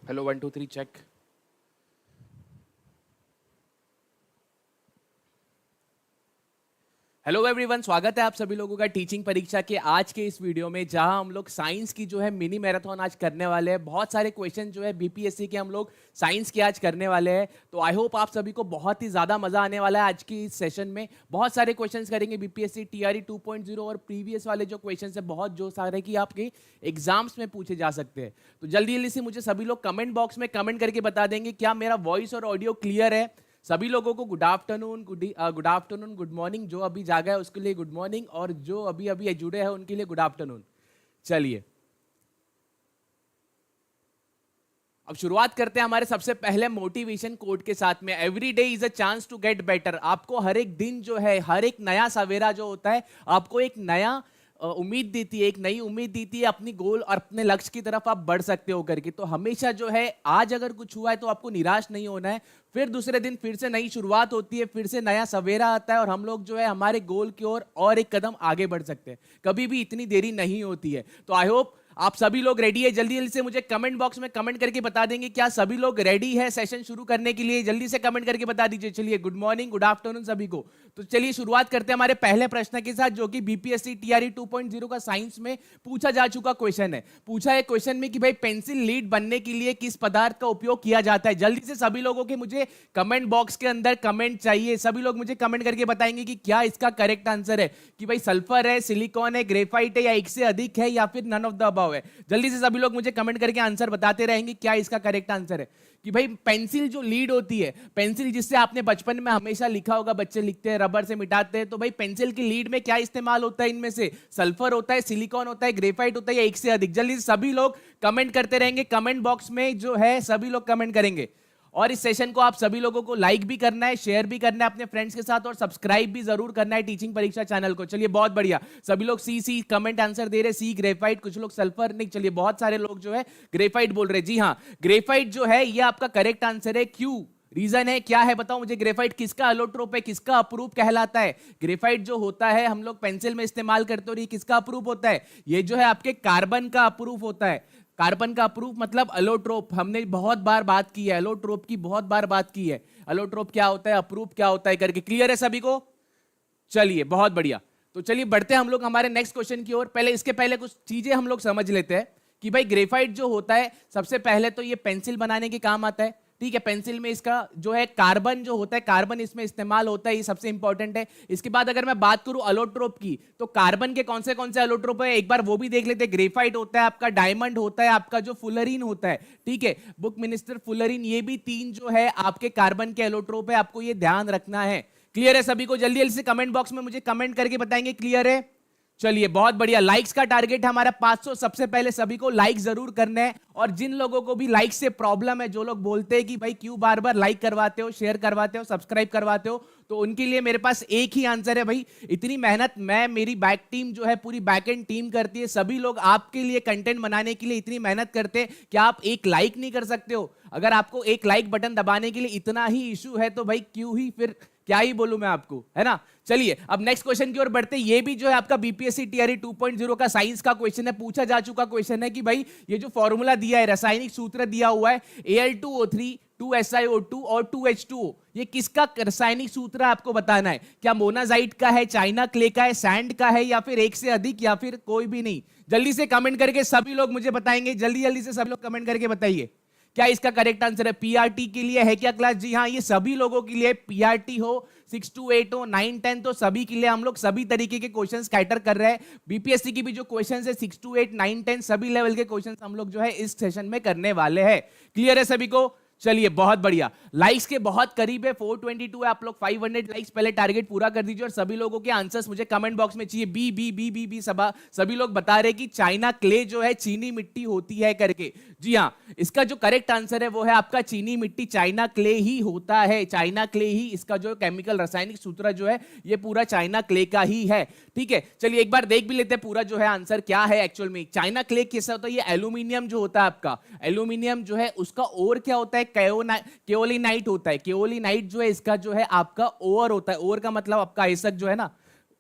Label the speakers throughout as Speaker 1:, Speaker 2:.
Speaker 1: Hello 1 2 3 check. Hello everyone, स्वागत है आप सभी लोगों का टीचिंग परीक्षा के आज के इस वीडियो में, जहां हम लोग साइंस की जो है मिनी मैराथन आज करने वाले हैं। बहुत सारे क्वेश्चन जो है बीपीएससी के हम लोग साइंस के आज करने वाले हैं। तो आई होप आप सभी को बहुत ही ज्यादा मजा आने वाला है आज की इस सेशन में। बहुत सारे क्वेश्चंस करेंगे बीपीएससी टीआरई 2.0 और प्रीवियस वाले जो क्वेश्चन है बहुत जो सारे कि आपके एग्जाम्स में पूछे जा सकते हैं। तो जल्दी जल्दी से मुझे सभी लोग कमेंट बॉक्स में कमेंट करके बता देंगे क्या मेरा वॉइस और ऑडियो क्लियर है। सभी लोगों को गुड आफ्टरनून, गुड मॉर्निंग। जो अभी जागा है उसके लिए गुड मॉर्निंग, और जो अभी अभी जुड़े हैं उनके लिए गुड आफ्टरनून। चलिए अब शुरुआत करते हैं हमारे सबसे पहले मोटिवेशन कोट के साथ में। Every day is a chance to get better. आपको हर एक दिन जो है, हर एक नया सवेरा जो होता है, आपको एक नया उम्मीद देती है, एक नई उम्मीद देती है अपनी गोल और अपने लक्ष्य की तरफ आप बढ़ सकते हो करके। तो हमेशा जो है, आज अगर कुछ हुआ है तो आपको निराश नहीं होना है। फिर दूसरे दिन फिर से नई शुरुआत होती है, फिर से नया सवेरा आता है और हम लोग जो है हमारे गोल की ओर और एक कदम आगे बढ़ सकते हैं। कभी भी इतनी देरी नहीं होती है। तो आई होप आप सभी लोग रेडी है। जल्दी जल्दी से मुझे कमेंट बॉक्स में कमेंट करके बता देंगे क्या सभी लोग रेडी है सेशन शुरू करने के लिए। जल्दी से कमेंट करके बता दीजिए। चलिए गुड मॉर्निंग, गुड आफ्टरनून सभी को। तो चलिए शुरुआत करते हैं हमारे पहले प्रश्न के साथ, जो कि बीपीएससी टीआरई 2.0 का साइंस में पूछा जा चुका क्वेश्चन है। पूछा है क्वेश्चन में कि भाई पेंसिल लीड बनने के लिए किस पदार्थ का उपयोग किया जाता है। जल्दी से सभी लोगों के मुझे कमेंट बॉक्स के अंदर कमेंट चाहिए। सभी लोग मुझे कमेंट करके बताएंगे कि क्या इसका करेक्ट आंसर है, कि भाई सल्फर है, सिलिकॉन है, ग्रेफाइट है, या एक से अधिक है, या फिर नन ऑफ द अबव है। जल्दी से सभी लोग मुझे कमेंट करके आंसर बताते रहेंगे क्या इसका करेक्ट आंसर है। कि भाई पेंसिल जो लीड होती है, पेंसिल जिससे आपने बचपन में हमेशा लिखा होगा, बच्चे लिखते हैं रबर से मिटाते हैं, तो भाई पेंसिल की लीड में क्या इस्तेमाल होता है? इनमें से सल्फर होता है, सिलिकॉन होता है, ग्रेफाइट होता है, या एक से अधिक। जल्दी से सभी लोग कमेंट करते रहेंगे। कमेंट बॉक्स में जो है सभी लोग कमेंट करेंगे। और इस सेशन को आप सभी लोगों को लाइक भी करना है, शेयर भी करना है अपने फ्रेंड्स के साथ, और सब्सक्राइब भी जरूर करना है टीचिंग परीक्षा चैनल को। चलिए बहुत बढ़िया, सभी लोग सी कमेंट आंसर दे रहे, सी ग्रेफाइट, कुछ लोग सल्फर नहीं। चलिए बहुत सारे लोग जो है ग्रेफाइट बोल रहे। जी हाँ, ग्रेफाइट जो है ये आपका करेक्ट आंसर है। क्यों, रीजन है, क्या है बताओ मुझे। ग्रेफाइट किसका अलोट्रोप है, किसका अपरूप कहलाता है? ग्रेफाइट जो होता है हम लोग पेंसिल में इस्तेमाल करते हैं, और ये किसका अपरूप होता है? ये जो है आपके कार्बन का अपरूप होता है। कार्बन का अप्रूफ मतलब अलोट्रोप। हमने बहुत बार बात की है अलोट्रोप की, बहुत बार बात की है। अलोट्रोप क्या होता है, अप्रूफ क्या होता है करके। क्लियर है सभी को? चलिए बहुत बढ़िया। तो चलिए बढ़ते हैं हम लोग हमारे नेक्स्ट क्वेश्चन की ओर। पहले इसके पहले कुछ चीजें हम लोग समझ लेते हैं कि भाई ग्रेफाइट जो होता है, सबसे पहले तो ये पेंसिल बनाने के काम आता है। ठीक है, पेंसिल में इसका जो है कार्बन जो होता है, कार्बन इसमें इस्तेमाल होता है, ये सबसे इंपॉर्टेंट है। इसके बाद अगर मैं बात करूं अलोट्रोप की, तो कार्बन के कौन से अलोट्रोप है एक बार वो भी देख लेते हैं। ग्रेफाइट होता है आपका, डायमंड होता है आपका, जो फुलरीन होता है, ठीक है, बुक मिनिस्टर फुलरीन, ये भी तीन जो है आपके कार्बन के एलोट्रोप है। आपको ये ध्यान रखना है। क्लियर है सभी को? जल्दी जल्दी से कमेंट बॉक्स में मुझे कमेंट करके बताएंगे क्लियर है। चलिए बहुत बढ़िया। लाइक्स का टारगेट है हमारा 500। सबसे पहले सभी को लाइक जरूर करना है। और जिन लोगों को भी लाइक से प्रॉब्लम है, जो लोग बोलते हैं कि भाई क्यों बार बार लाइक करवाते हो, शेयर करवाते हो, सब्सक्राइब करवाते हो, तो उनके लिए मेरे पास एक ही आंसर है। भाई इतनी मेहनत मैं, मेरी बैक टीम जो है पूरी बैक एंड टीम करती है, सभी लोग आपके लिए कंटेंट बनाने के लिए इतनी मेहनत करते हैं। क्या आप एक लाइक नहीं कर सकते हो? अगर आपको एक लाइक बटन दबाने के लिए इतना ही इशू है तो भाई क्यों ही, फिर क्या ही बोलूं मैं आपको, है ना। चलिए अब नेक्स्ट क्वेश्चन की ओर बढ़ते हैं। ये भी जो है आपका बीपीएससी टीआरई 2.0 का साइंस का क्वेश्चन है। पूछा जा चुका क्वेश्चन है कि भाई ये जो फॉर्मूला दिया है, रासायनिक सूत्र दिया हुआ है, Al2O3 2SiO2 और 2H2O, ये किसका रासायनिक सूत्र है आपको बताना है। क्या मोनाजाइट का है, चाइना क्ले का है, सैंड का है, या फिर एक से अधिक, या फिर कोई भी नहीं? जल्दी से कमेंट करके सभी लोग मुझे बताएंगे। जल्दी जल्दी से सभी लोग कमेंट करके बताइए क्या इसका करेक्ट आंसर है। पीआरटी के लिए है क्या क्लास? जी हाँ, ये सभी लोगों के लिए, पीआरटी हो, 6 to 8 हो, 9 10, तो सभी के लिए हम लोग सभी तरीके के क्वेश्चंस कैटर कर रहे हैं। बीपीएससी की भी जो क्वेश्चंस है 6 to 8 9 10 सभी लेवल के क्वेश्चंस हम लोग जो है इस सेशन में करने वाले हैं। क्लियर है सभी को? चलिए बहुत बढ़िया। लाइक्स के बहुत करीब है, 422 है। आप लोग 500 लाइक्स पहले टारगेट पूरा कर दीजिए। और सभी लोगों के आंसर्स मुझे कमेंट बॉक्स में चाहिए। B B B B B सभी लोग बता रहे कि चाइना क्ले जो है चीनी मिट्टी होती है करके। जी हाँ, इसका जो करेक्ट आंसर है वो है आपका चीनी मिट्टी, चाइना क्ले ही होता है। चाइना क्ले ही इसका जो केमिकल रासायनिक सूत्र जो है ये पूरा चाइना क्ले का ही है। ठीक है, चलिए एक बार देख भी लेते हैं पूरा जो है आंसर क्या है एक्चुअल में। चाइना क्ले कैसा होता है? ये एल्यूमिनियम जो होता है आपका, एल्यूमिनियम जो है उसका और क्या होता है, केओलिनाइट होता है। केओलिनाइट जो है इसका जो है आपका ओर होता है। ओर का मतलब आपका आयस्क जो है ना,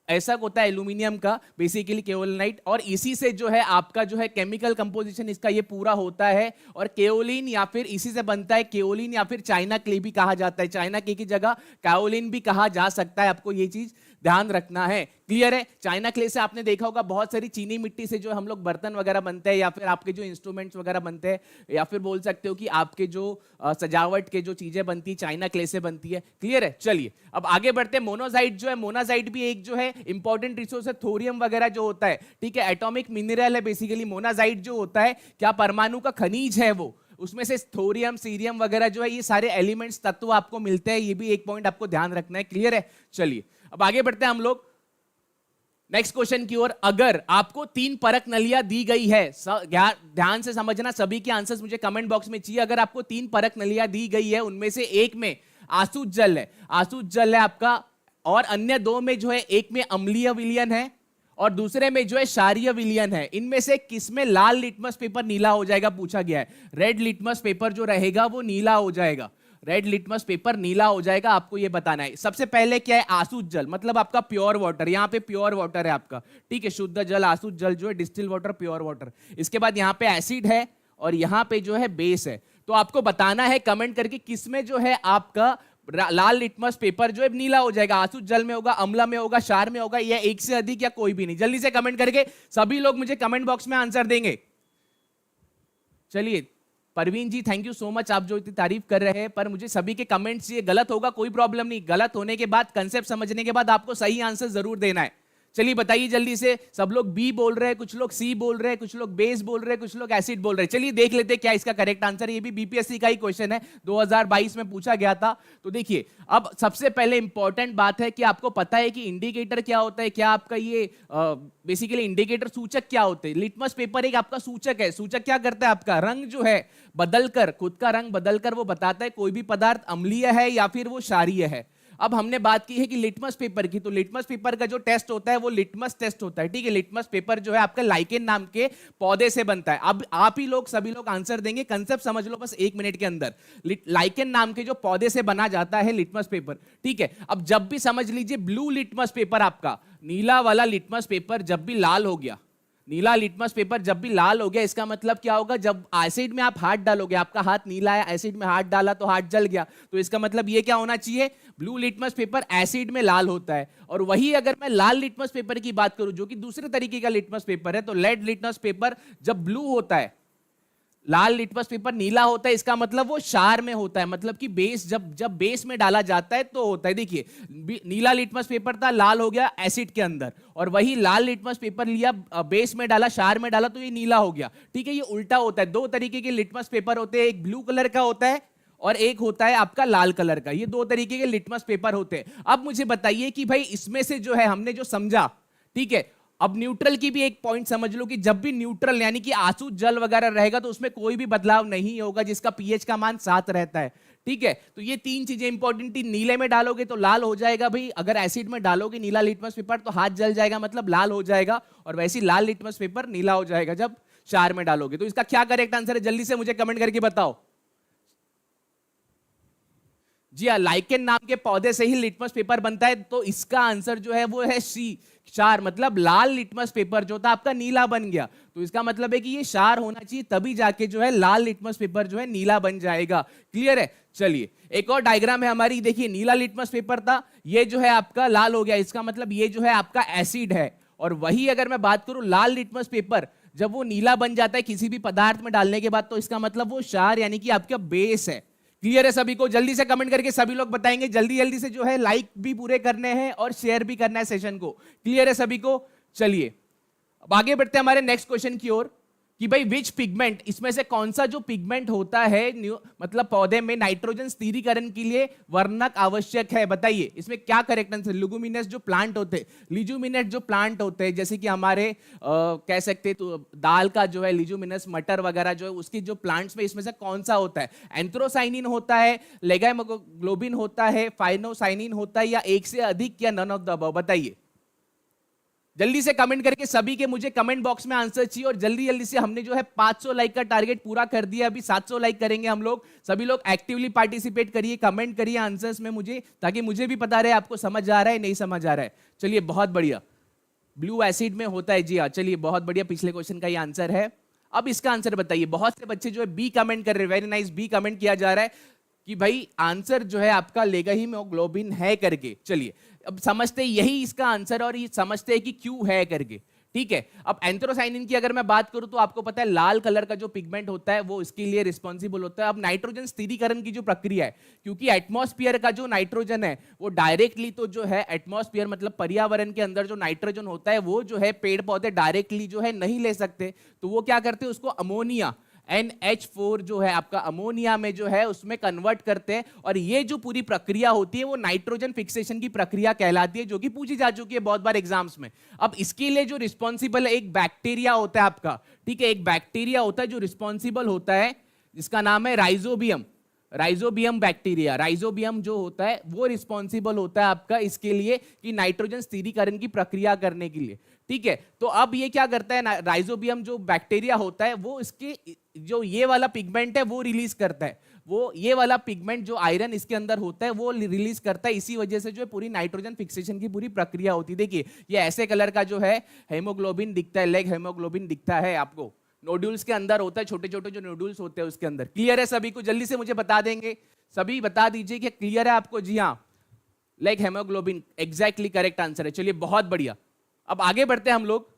Speaker 1: ऐसा होता है एल्यूमिनियम का बेसिकली केओलिनाइट, और इसी से जो है आपका जो है केमिकल कंपोजिशन इसका ये पूरा होता है। और केओलिन या फिर इसी से बनता है केओलिन या फिर चाइना क्ले भी कहा जाता है, चाइना क्ले की जगह काओलिन भी कहा जा सकता है, आपको ये चीज ध्यान रखना है। क्लियर है? चाइना क्ले से आपने देखा होगा बहुत सारी चीनी मिट्टी से जो हम लोग बर्तन वगैरह बनते हैं, या फिर आपके जो इंस्ट्रूमेंट्स वगैरह बनते हैं, या फिर बोल सकते हो कि आपके जो सजावट के जो चीजें बनती है चाइना क्ले से बनती है। क्लियर है? चलिए अब आगे बढ़ते हैं। मोनोजाइट जो है, मोनोजाइट भी एक जो है इंपॉर्टेंट रिसोर्स है, थोरियम वगैरह जो होता है, ठीक है, एटॉमिक मिनरल है बेसिकली। मोनोजाइट जो होता है क्या परमाणु का खनिज है वो, उसमें से थोरियम सीरियम वगैरह जो है ये सारे एलिमेंट्स तत्व आपको मिलते हैं, ये भी एक पॉइंट आपको ध्यान रखना है। क्लियर है? चलिए अब आगे बढ़ते हैं हम लोग नेक्स्ट क्वेश्चन की ओर। अगर आपको 3 परख नलियां दी गई है, ध्यान से समझना, सभी के आंसर्स मुझे कमेंट बॉक्स में चाहिए। अगर आपको 3 परख नलियां दी गई है, उनमें से एक में आसुत जल है, आसुत जल है आपका, और अन्य 2 में जो है एक में अम्लीय विलयन है और दूसरे में जो है क्षारीय विलयन है, इनमें से किस में लाल लिटमस पेपर नीला हो जाएगा पूछा गया है। रेड लिटमस पेपर जो रहेगा वो नीला हो जाएगा, रेड लिटमस पेपर नीला हो जाएगा, आपको ये बताना है। सबसे पहले क्या है? आसुत जल, मतलब आपका प्योर वाटर, यहाँ पे प्योर वाटर है आपका, ठीक है, शुद्ध जल, आसुत जल जो है डिस्टिल वाटर, प्योर वाटर। इसके बाद यहाँ पे एसिड है और यहाँ पे जो है बेस है। तो आपको बताना है कमेंट करके किसमें जो है आपका लाल लिटमस पेपर जो है नीला हो जाएगा। आसुत जल में होगा, अम्ल में होगा, क्षार में होगा, या एक से अधिक, या कोई भी नहीं। जल्दी से कमेंट करके सभी लोग मुझे कमेंट बॉक्स में आंसर देंगे। चलिए Parveen ji, thank you so much, आप जो इतनी तारीफ कर रहे हैं, पर मुझे सभी के कमेंट्स, ये गलत होगा कोई प्रॉब्लम नहीं, गलत होने के बाद, कंसेप्ट समझने के बाद आपको सही आंसर जरूर देना है। चलिए बताइए जल्दी से, सब लोग बी बोल रहे हैं, कुछ लोग सी बोल रहे हैं, कुछ लोग बेस बोल रहे हैं, कुछ लोग एसिड बोल रहे हैं। चलिए देख लेते हैं क्या इसका करेक्ट आंसर है। ये भी बीपीएससी का ही क्वेश्चन है, 2022 में पूछा गया था। तो देखिए अब सबसे पहले इंपॉर्टेंट बात है कि आपको पता है कि इंडिकेटर क्या होता है, क्या आपका ये बेसिकली इंडिकेटर, सूचक क्या होते हैं। लिटमस पेपर एक आपका सूचक है। सूचक क्या करता है? आपका रंग जो है बदलकर, खुद का रंग बदलकर वो बताता है कोई भी पदार्थ अम्लीय है या फिर वो क्षारीय है। अब हमने बात की है कि लिटमस पेपर की, तो लिटमस पेपर का जो टेस्ट होता है वो लिटमस टेस्ट होता है, ठीक है। लिटमस पेपर जो है आपका लाइकेन नाम के पौधे से बनता है। अब आप ही लोग सभी लोग आंसर देंगे, कंसेप्ट समझ लो बस 1 मिनट के अंदर। लाइकेन नाम के जो पौधे से बना जाता है लिटमस पेपर, ठीक है। अब जब भी समझ लीजिए ब्लू लिटमस पेपर, आपका नीला वाला लिटमस पेपर जब भी लाल हो गया, नीला लिटमस पेपर जब भी लाल हो गया, इसका मतलब क्या होगा? जब एसिड में आप हाथ डालोगे, आपका हाथ नीला है, एसिड में हाथ डाला तो हाथ जल गया, तो इसका मतलब ये क्या होना चाहिए? ब्लू लिटमस पेपर एसिड में लाल होता है। और वही अगर मैं लाल लिटमस पेपर की बात करूं जो कि दूसरे तरीके का लिटमस पेपर है, तो रेड लिटमस पेपर जब ब्लू होता है, लाल लिटमस पेपर नीला होता है, इसका मतलब वो क्षार में होता है, मतलब कि बेस जब बेस में डाला जाता है तो होता है। देखिए नीला लिटमस पेपर था, लाल हो गया एसिड के अंदर, और वही लाल लिटमस पेपर लिया, बेस में डाला, क्षार में डाला, तो ये नीला हो गया, ठीक है। ये उल्टा होता है। 2 तरीके के लिटमस पेपर होते हैं, एक ब्लू कलर का होता है और एक होता है आपका लाल कलर का। ये 2 तरीके के लिटमस पेपर होते हैं। अब मुझे बताइए कि भाई इसमें से जो है हमने जो समझा, ठीक है, अब न्यूट्रल की भी एक पॉइंट समझ लो कि जब भी न्यूट्रल यानी कि आसुत जल वगैरह रहेगा तो उसमें कोई भी बदलाव नहीं होगा, जिसका पीएच का मान 7 रहता है, ठीक है। तो ये 3 चीजें इंपॉर्टेंट थी। नीले में डालोगे तो लाल हो जाएगा भाई, अगर एसिड में डालोगे नीला लिटमस पेपर तो हाथ जल जाएगा, मतलब लाल हो जाएगा, और वैसे लाल लिटमस पेपर नीला हो जाएगा जब क्षार में डालोगे। तो इसका क्या करेक्ट आंसर है, जल्दी से मुझे कमेंट करके बताओ। जी हाँ, लाइकेन नाम के पौधे से ही लिटमस पेपर बनता है, तो इसका आंसर जो है वो है सी, क्षार। मतलब लाल लिटमस पेपर जो था आपका नीला बन गया, तो इसका मतलब है कि ये क्षार होना चाहिए, तभी जाके जो है लाल लिटमस पेपर जो है नीला बन जाएगा। क्लियर है? चलिए एक और डायग्राम है हमारी, देखिए नीला लिटमस पेपर था, ये जो है आपका लाल हो गया, इसका मतलब ये जो है आपका एसिड है। और वही अगर मैं बात करूं लाल लिटमस पेपर जब वो नीला बन जाता है किसी भी पदार्थ में डालने के बाद, तो इसका मतलब वो क्षार यानी कि आपका बेस है। क्लियर है सभी को? जल्दी से कमेंट करके सभी लोग बताएंगे, जल्दी जल्दी से जो है लाइक भी पूरे करने हैं और शेयर भी करना है सेशन को। क्लियर है सभी को? चलिए अब आगे बढ़ते हैं हमारे नेक्स्ट क्वेश्चन की ओर कि भाई विच पिगमेंट, इसमें से कौन सा जो पिगमेंट होता है मतलब पौधे में नाइट्रोजन स्थिरीकरण के लिए वर्णक आवश्यक है, बताइए इसमें क्या करेक्ट आंसर। लिगुमिनस जो प्लांट होते हैं, लिजुमिनस जो प्लांट होते हैं, जैसे कि हमारे कह सकते तो दाल का जो है लिजुमिनस, मटर वगैरह जो है उसकी जो प्लांट्स में, इसमें से कौन सा होता है? एंथ्रोसाइनिन होता है, लेगाइमोग्लोबिन होता है, फाइनोसाइनिन होता है, या एक से अधिक, या नन ऑफ द अबव, बताइए जल्दी से कमेंट करके सभी के मुझे कमेंट बॉक्स में आंसर चाहिए, और जल्दी जल्दी से हमने जो है 500 लाइक का टारगेट पूरा कर दिया, अभी 700 लाइक करेंगे हम लोग। सभी लोग एक्टिवली पार्टिसिपेट करिए, कमेंट करिए आंसर्स में मुझे, ताकि मुझे भी पता रहे आपको समझ आ रहा है नहीं समझ आ रहा है। चलिए बहुत बढ़िया, ब्लू एसिड में होता है जी हाँ, चलिए बहुत बढ़िया, पिछले क्वेश्चन का ये आंसर है। अब इसका आंसर बताइए। बहुत से बच्चे जो है बी कमेंट कर रहे हैं, वेरी नाइस, बी कमेंट किया जा रहा है कि भाई आंसर जो है आपका लेगा हीमोग्लोबिन है करके। चलिए अब समझते हैं यही इसका आंसर, और ये समझते हैं कि क्यों है करके, ठीक है। अब एंथ्रोसाइनिन की अगर मैं बात करूं तो आपको पता है लाल कलर का जो पिगमेंट होता है वो इसके लिए रिस्पॉन्सिबल होता है। अब नाइट्रोजन स्थिरीकरण की जो प्रक्रिया है, क्योंकि एटमॉस्फेयर का जो नाइट्रोजन है वो डायरेक्टली तो जो है एटमॉस्फेयर मतलब पर्यावरण के अंदर जो नाइट्रोजन होता है वो जो है पेड़ पौधे डायरेक्टली जो है नहीं ले सकते, तो वो क्या करते हैं, उसको अमोनिया NH4 जो है आपका अमोनिया में जो है उसमें कन्वर्ट करते हैं, और ये जो पूरी प्रक्रिया होती है वो नाइट्रोजन फिक्सेशन की प्रक्रिया कहलाती है, जो कि पूछी जा चुकी है बहुत बार एग्जाम्स में। अब इसके लिए जो रिस्पॉन्सिबल है एक बैक्टीरिया होता है आपका, ठीक है, एक बैक्टीरिया होता है जो रिस्पॉन्सिबल होता है, जिसका नाम है राइजोबियम। राइजोबियम बैक्टीरिया, राइजोबियम जो होता है वो रिस्पॉन्सिबल होता है आपका इसके लिए कि नाइट्रोजन स्थिरीकरण की प्रक्रिया करने के लिए, ठीक है। तो अब ये क्या करता है, राइजोबियम जो बैक्टीरिया होता है वो इसके जो ये वाला पिगमेंट है वो रिलीज करता है, वो ये वाला पिगमेंट जो आयरन इसके अंदर होता है वो रिलीज करता है, इसी वजह से जो है पूरी नाइट्रोजन फिक्सेशन की पूरी प्रक्रिया होती है। देखिए ये ऐसे कलर का जो है हेमोग्लोबिन दिखता है, लेग हेमोग्लोबिन दिखता है आपको, नोड्यूल्स के अंदर होता है, छोटे छोटे जो नोड्यूल्स होते हैं उसके अंदर। क्लियर है सभी को? जल्दी से मुझे बता देंगे, सभी बता दीजिए कि क्लियर है आपको। जी हाँ, leg haemoglobin exactly correct answer है। चलिए बहुत बढ़िया, अब आगे बढ़ते हैं हम लोग।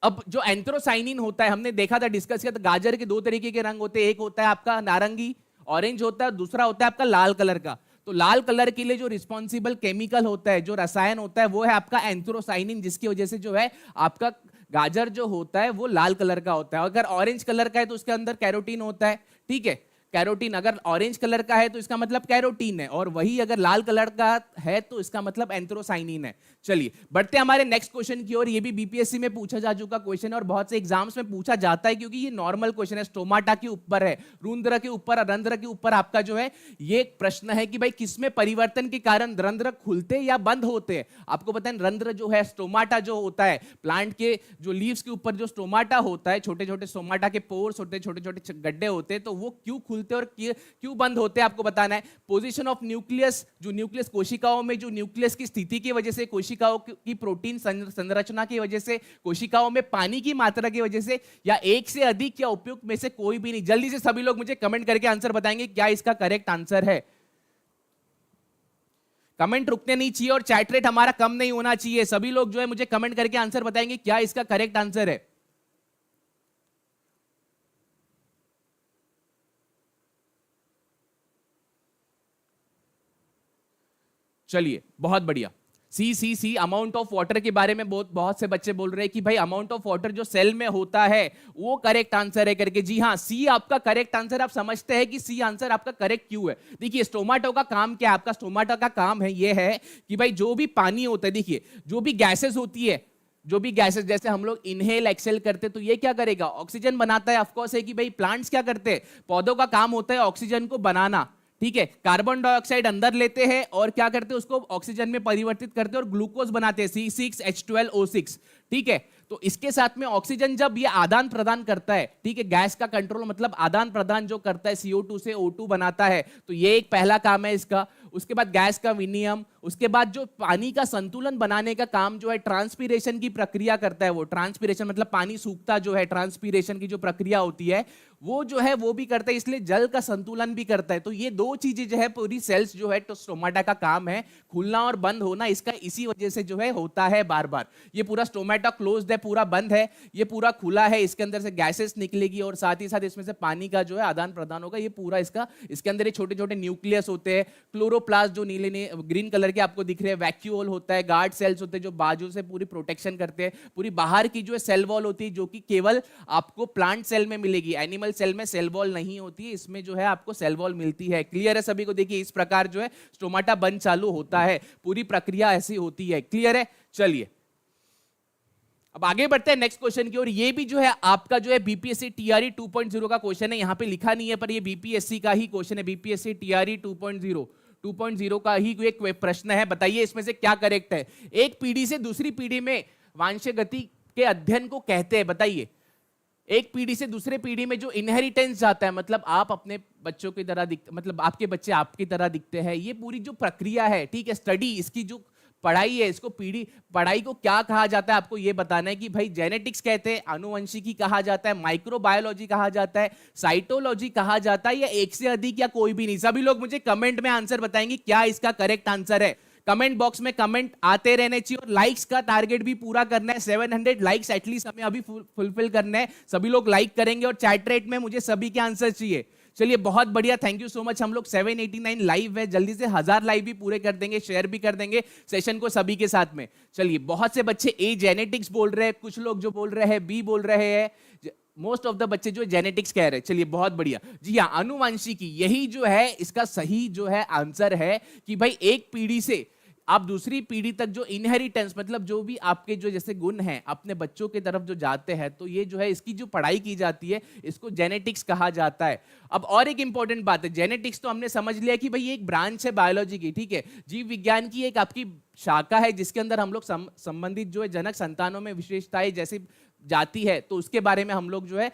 Speaker 1: अब जो एंथ्रोसाइनिन होता है हमने देखा था, डिस्कस किया था, गाजर के दो तरीके के रंग होते हैं, एक होता है आपका नारंगी ऑरेंज होता है, दूसरा होता है आपका लाल कलर का। तो लाल कलर के लिए जो रिस्पॉन्सिबल केमिकल होता है, जो रसायन होता है वो है आपका एंथ्रोसाइनिन, जिसकी वजह से जो है आपका गाजर जो होता है वो लाल कलर का होता है। अगर ऑरेंज कलर का है तो उसके अंदर कैरोटीन होता है, ठीक है, कैरोटीन। अगर ऑरेंज कलर का है तो इसका मतलब कैरोटीन है, और वही अगर लाल कलर का है तो इसका मतलब एंथ्रोसाइनिन है। चलिए बढ़ते हैं हमारे नेक्स्ट क्वेश्चन की ओर। ये भी बीपीएससी में पूछा जा चुका क्वेश्चन है और बहुत से एग्जाम्स में पूछा जाता है, क्योंकि ये नॉर्मल क्वेश्चन है, स्टोमाटा के ऊपर है, रुंद्र के ऊपर, रंध्र के ऊपर आपका जो है ये प्रश्न है कि भाई किसमें परिवर्तन के कारण रंध्र खुलते या बंद होते हैं। आपको पता है रंध्र जो है, स्टोमाटा जो होता है प्लांट के जो लीव्स के ऊपर जो स्टोमाटा होता है, छोटे छोटे स्टोमाटा के पोर्स होते हैं, छोटे छोटे गड्ढे होते हैं, तो वो क्यों खुलते और क्यों बंद होते हैं आपको बताना है। पोजीशन ऑफ न्यूक्लियस, जो न्यूक्लियस कोशिकाओं में जो न्यूक्लियस की स्थिति की वजह से, कोशिकाओं की प्रोटीन संरचना की वजह से, कोशिकाओं में पानी की मात्रा की वजह से, या एक से अधिक या उपयुक्त में से कोई भी नहीं। जल्दी से सभी लोग मुझे कमेंट करके आंसर बताएंगे क्या इसका करेक्ट आंसर है। कमेंट रुकने नहीं चाहिए और चैट रेट हमारा कम नहीं होना चाहिए। सभी लोग जो है मुझे कमेंट करके आंसर बताएंगे क्या इसका करेक्ट आंसर है। चलिए बहुत बढ़िया। सी अमाउंट ऑफ वाटर के बारे में बहुत से बच्चे बोल रहे हैं कि भाई अमाउंट ऑफ वाटर जो सेल में होता है वो करेक्ट आंसर है करके। जी हाँ, सी आपका करेक्ट आंसर। आप समझते हैं कि सी आंसर आपका करेक्ट क्यों है। देखिए स्टोमाटो का काम क्या है, आपका स्टोमाटो का काम है ये है कि भाई जो भी पानी होता है, देखिए जो भी गैसेस होती है, जो भी गैसेस जैसे हम लोग इनहेल एक्सेल करते हैं तो ये क्या करेगा, ऑक्सीजन बनाता है। ऑफकोर्स है कि भाई प्लांट्स क्या करते हैं, पौधों का काम होता है ऑक्सीजन को बनाना, ठीक है। कार्बन डाइऑक्साइड अंदर लेते हैं और क्या करते हैं, उसको ऑक्सीजन में परिवर्तित करते हैं और ग्लूकोज बनाते हैं, C6H12O6, ठीक है। तो इसके साथ में ऑक्सीजन जब ये आदान प्रदान करता है, ठीक है, गैस का कंट्रोल मतलब आदान प्रदान जो करता है, CO2 से O2 बनाता है, तो ये एक पहला काम है इसका। उसके बाद गैस का विनिमय, उसके बाद जो पानी का संतुलन बनाने का काम जो है ट्रांसपीरेशन की प्रक्रिया करता है, वो ट्रांसपीरेशन मतलब पानी सूखता जो है, ट्रांसपीरेशन की जो प्रक्रिया होती है वो जो है वो भी करता है, इसलिए जल का संतुलन भी करता है। तो ये दो चीजें जो है पूरी सेल्स जो है तो स्टोमाटा का काम है, खुलना और बंद होना इसका इसी वजह से जो है होता है बार बार। ये पूरा स्टोमाटा क्लोज्ड है, पूरा बंद है, ये पूरा खुला है, इसके अंदर से गैसेस निकलेगी और साथ ही साथ इसमें से पानी का जो है आदान प्रदान होगा। ये पूरा इसका, इसके अंदर ये छोटे छोटे न्यूक्लियस होते हैं, क्लोरोप्लास्ट जो नीले ग्रीन कलर के आपको दिख रहे हैं, वैक्यूल होता है, गार्ड सेल्स होते हैं जो बाजू से पूरी प्रोटेक्शन करते हैं। पूरी बाहर की जो है सेल वॉल होती है जो कि केवल आपको प्लांट सेल में मिलेगी, एनिमल सेल में सेल वॉल नहीं होती है, इसमें जो है आपको सेल वॉल मिलती है। क्लियर है सभी को? देखिए इस प्रकार जो है स्टोमाटा बंद चालू होता है, पूरी प्रक्रिया ऐसी होती है। क्लियर है? चलिए अब आगे बढ़ते हैं नेक्स्ट क्वेश्चन की ओर। ये भी जो है आपका जो है बीपीएससी टीआरई 2.0 का क्वेश्चन है, यहां पे लिखा नहीं है पर ये बीपीएससी का ही क्वेश्चन है, बीपीएससी टीआरई 2.0 का ही एक प्रश्न है। बताइए इसमें से क्या करेक्ट है। एक पीढ़ी से दूसरी पीढ़ी में वंशगति के अध्ययन को कहते हैं? बताइए। एक पीढ़ी से दूसरे पीढ़ी में जो इनहेरिटेंस जाता है, मतलब आप अपने बच्चों की तरह दिखते, मतलब आपके बच्चे आपकी तरह दिखते हैं, ये पूरी जो प्रक्रिया है, ठीक है, स्टडी, इसकी जो पढ़ाई है, इसको पढ़ाई को क्या कहा जाता है, आपको ये बताना है कि भाई जेनेटिक्स कहते हैं, आनुवंशिकी कहा जाता है, माइक्रोबायोलॉजी कहा जाता है, साइटोलॉजी कहा जाता है, या एक से अधिक, या कोई भी नहीं? सभी लोग मुझे कमेंट में आंसर बताएंगे क्या इसका करेक्ट आंसर है। कमेंट बॉक्स में कमेंट आते रहने चाहिए, और लाइक्स का टारगेट भी पूरा करना है। 700 लाइक्स एटलीस्ट हमें अभी फुलफिल करना है। सभी लोग लाइक करेंगे, और चैट रेट में मुझे सभी के आंसर चाहिए। चलिए, बहुत बढ़िया, थैंक यू सो मच। हम लोग 789 लाइव है, जल्दी से 1000 लाइव भी पूरे कर देंगे, शेयर भी कर देंगे सेशन को सभी के साथ में। चलिए, बहुत से बच्चे ए जेनेटिक्स बोल रहे हैं, कुछ लोग जो बोल रहे हैं बी बोल रहे हैं, मोस्ट ऑफ द बच्चे जो जेनेटिक्स कह रहे हैं। चलिए, बहुत बढ़िया जी हाँ, आनुवंशिकी, यही जो है इसका सही जो है आंसर है कि भाई एक पीढ़ी से आप दूसरी पीढ़ी तक जो इनहेरिटेंस, मतलब जो भी आपके जो जैसे गुण हैं अपने बच्चों की तरफ जो जाते हैं, तो ये जो है इसकी जो पढ़ाई की जाती है, इसको जेनेटिक्स कहा जाता है। अब और एक इंपॉर्टेंट बात है, जेनेटिक्स तो हमने समझ लिया कि भाई ये एक ब्रांच है बायोलॉजी की, ठीक है, जीव विज्ञान की एक आपकी शाखा है, जिसके अंदर हम लोग संबंधित जो है जनक संतानों में विशेषताएं जैसे जाती है, तो उसके बारे में हम लोग जो है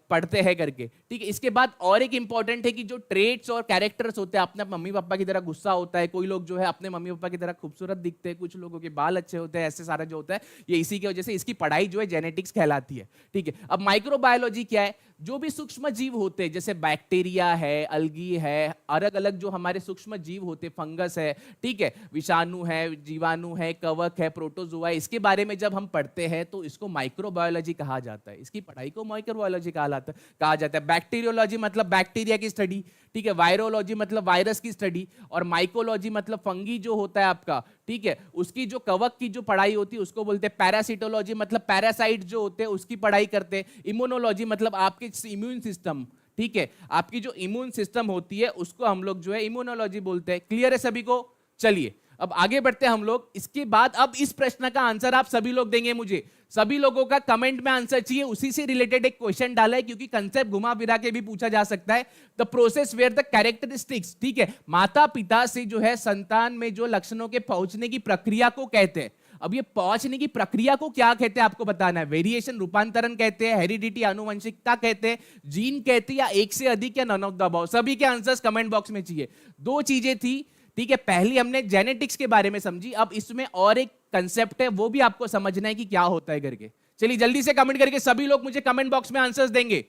Speaker 1: पढ़ते हैं करके, ठीक है। इसके बाद और एक इंपॉर्टेंट है कि जो ट्रेट्स और कैरेक्टर्स होते हैं, अपने मम्मी पापा की तरह गुस्सा होता है, कोई लोग जो है अपने मम्मी पापा की तरह खूबसूरत दिखते हैं, कुछ लोगों के बाल अच्छे होते हैं, ऐसे सारा जो होता है ये इसी की वजह से इसकी पढ़ाई जो है जेनेटिक्स कहलाती है, ठीक है। अब माइक्रोबायोलॉजी क्या है? जो भी सूक्ष्म जीव होते हैं, जैसे बैक्टीरिया है, अलगी है, अलग अलग जो हमारे सूक्ष्म जीव होते हैं, फंगस है, ठीक है, विषाणु है, जीवाणु है, कवक है, प्रोटोजोआ, इसके बारे में जब हम पढ़ते हैं तो इसको माइक्रोबायोलॉजी कहा जाता है। इसकी पढ़ाई को माइक्रोबायोलॉजी कहा जाता है। बैक्टीरियोलॉजी मतलब बैक्टीरिया की स्टडी, ठीक है, वायरोलॉजी मतलब वायरस की स्टडी, और माइकोलॉजी मतलब फंगी जो होता है आपका, ठीक है, उसकी जो कवक की जो पढ़ाई होती है उसको बोलते हैं। पैरासिटोलॉजी मतलब पैरासाइट जो होते हैं उसकी पढ़ाई करते हैं। इम्यूनोलॉजी मतलब आपके इम्यून सिस्टम, ठीक है, आपकी जो इम्यून सिस्टम होती है उसको हम लोग जो है इम्यूनोलॉजी बोलते हैं। क्लियर है सभी को? चलिए, अब आगे बढ़ते हैं हम लोग। इसके बाद अब इस प्रश्न का आंसर आप सभी लोग देंगे मुझे। सभी लोगों का कमेंट में आंसर चाहिए, उसी से रिलेटेड एक क्वेश्चन डाला है, क्योंकि कंसेप्ट घुमा फिरा के भी पूछा जा सकता है। The process where the characteristics, ठीक है, माता पिता से जो है संतान में जो लक्षणों के पहुंचने की प्रक्रिया को कहते हैं। अब ये पहुंचने की प्रक्रिया को क्या कहते हैं आपको बताना है। वेरिएशन, रूपांतरण कहते हैं, हेरिडिटी आनुवंशिकता कहते हैं, जीन कहते हैं, या एक से अधिक, या नन ऑफ द अबव। सभी के आंसर्स कमेंट बॉक्स में चाहिए। दो चीजें थी, ठीक है, पहली हमने जेनेटिक्स के बारे में समझी, अब इसमें और एक कंसेप्ट है, वो भी आपको समझना है कि क्या होता है करके। चलिए, जल्दी से कमेंट करके सभी लोग मुझे कमेंट बॉक्स में आंसर्स देंगे।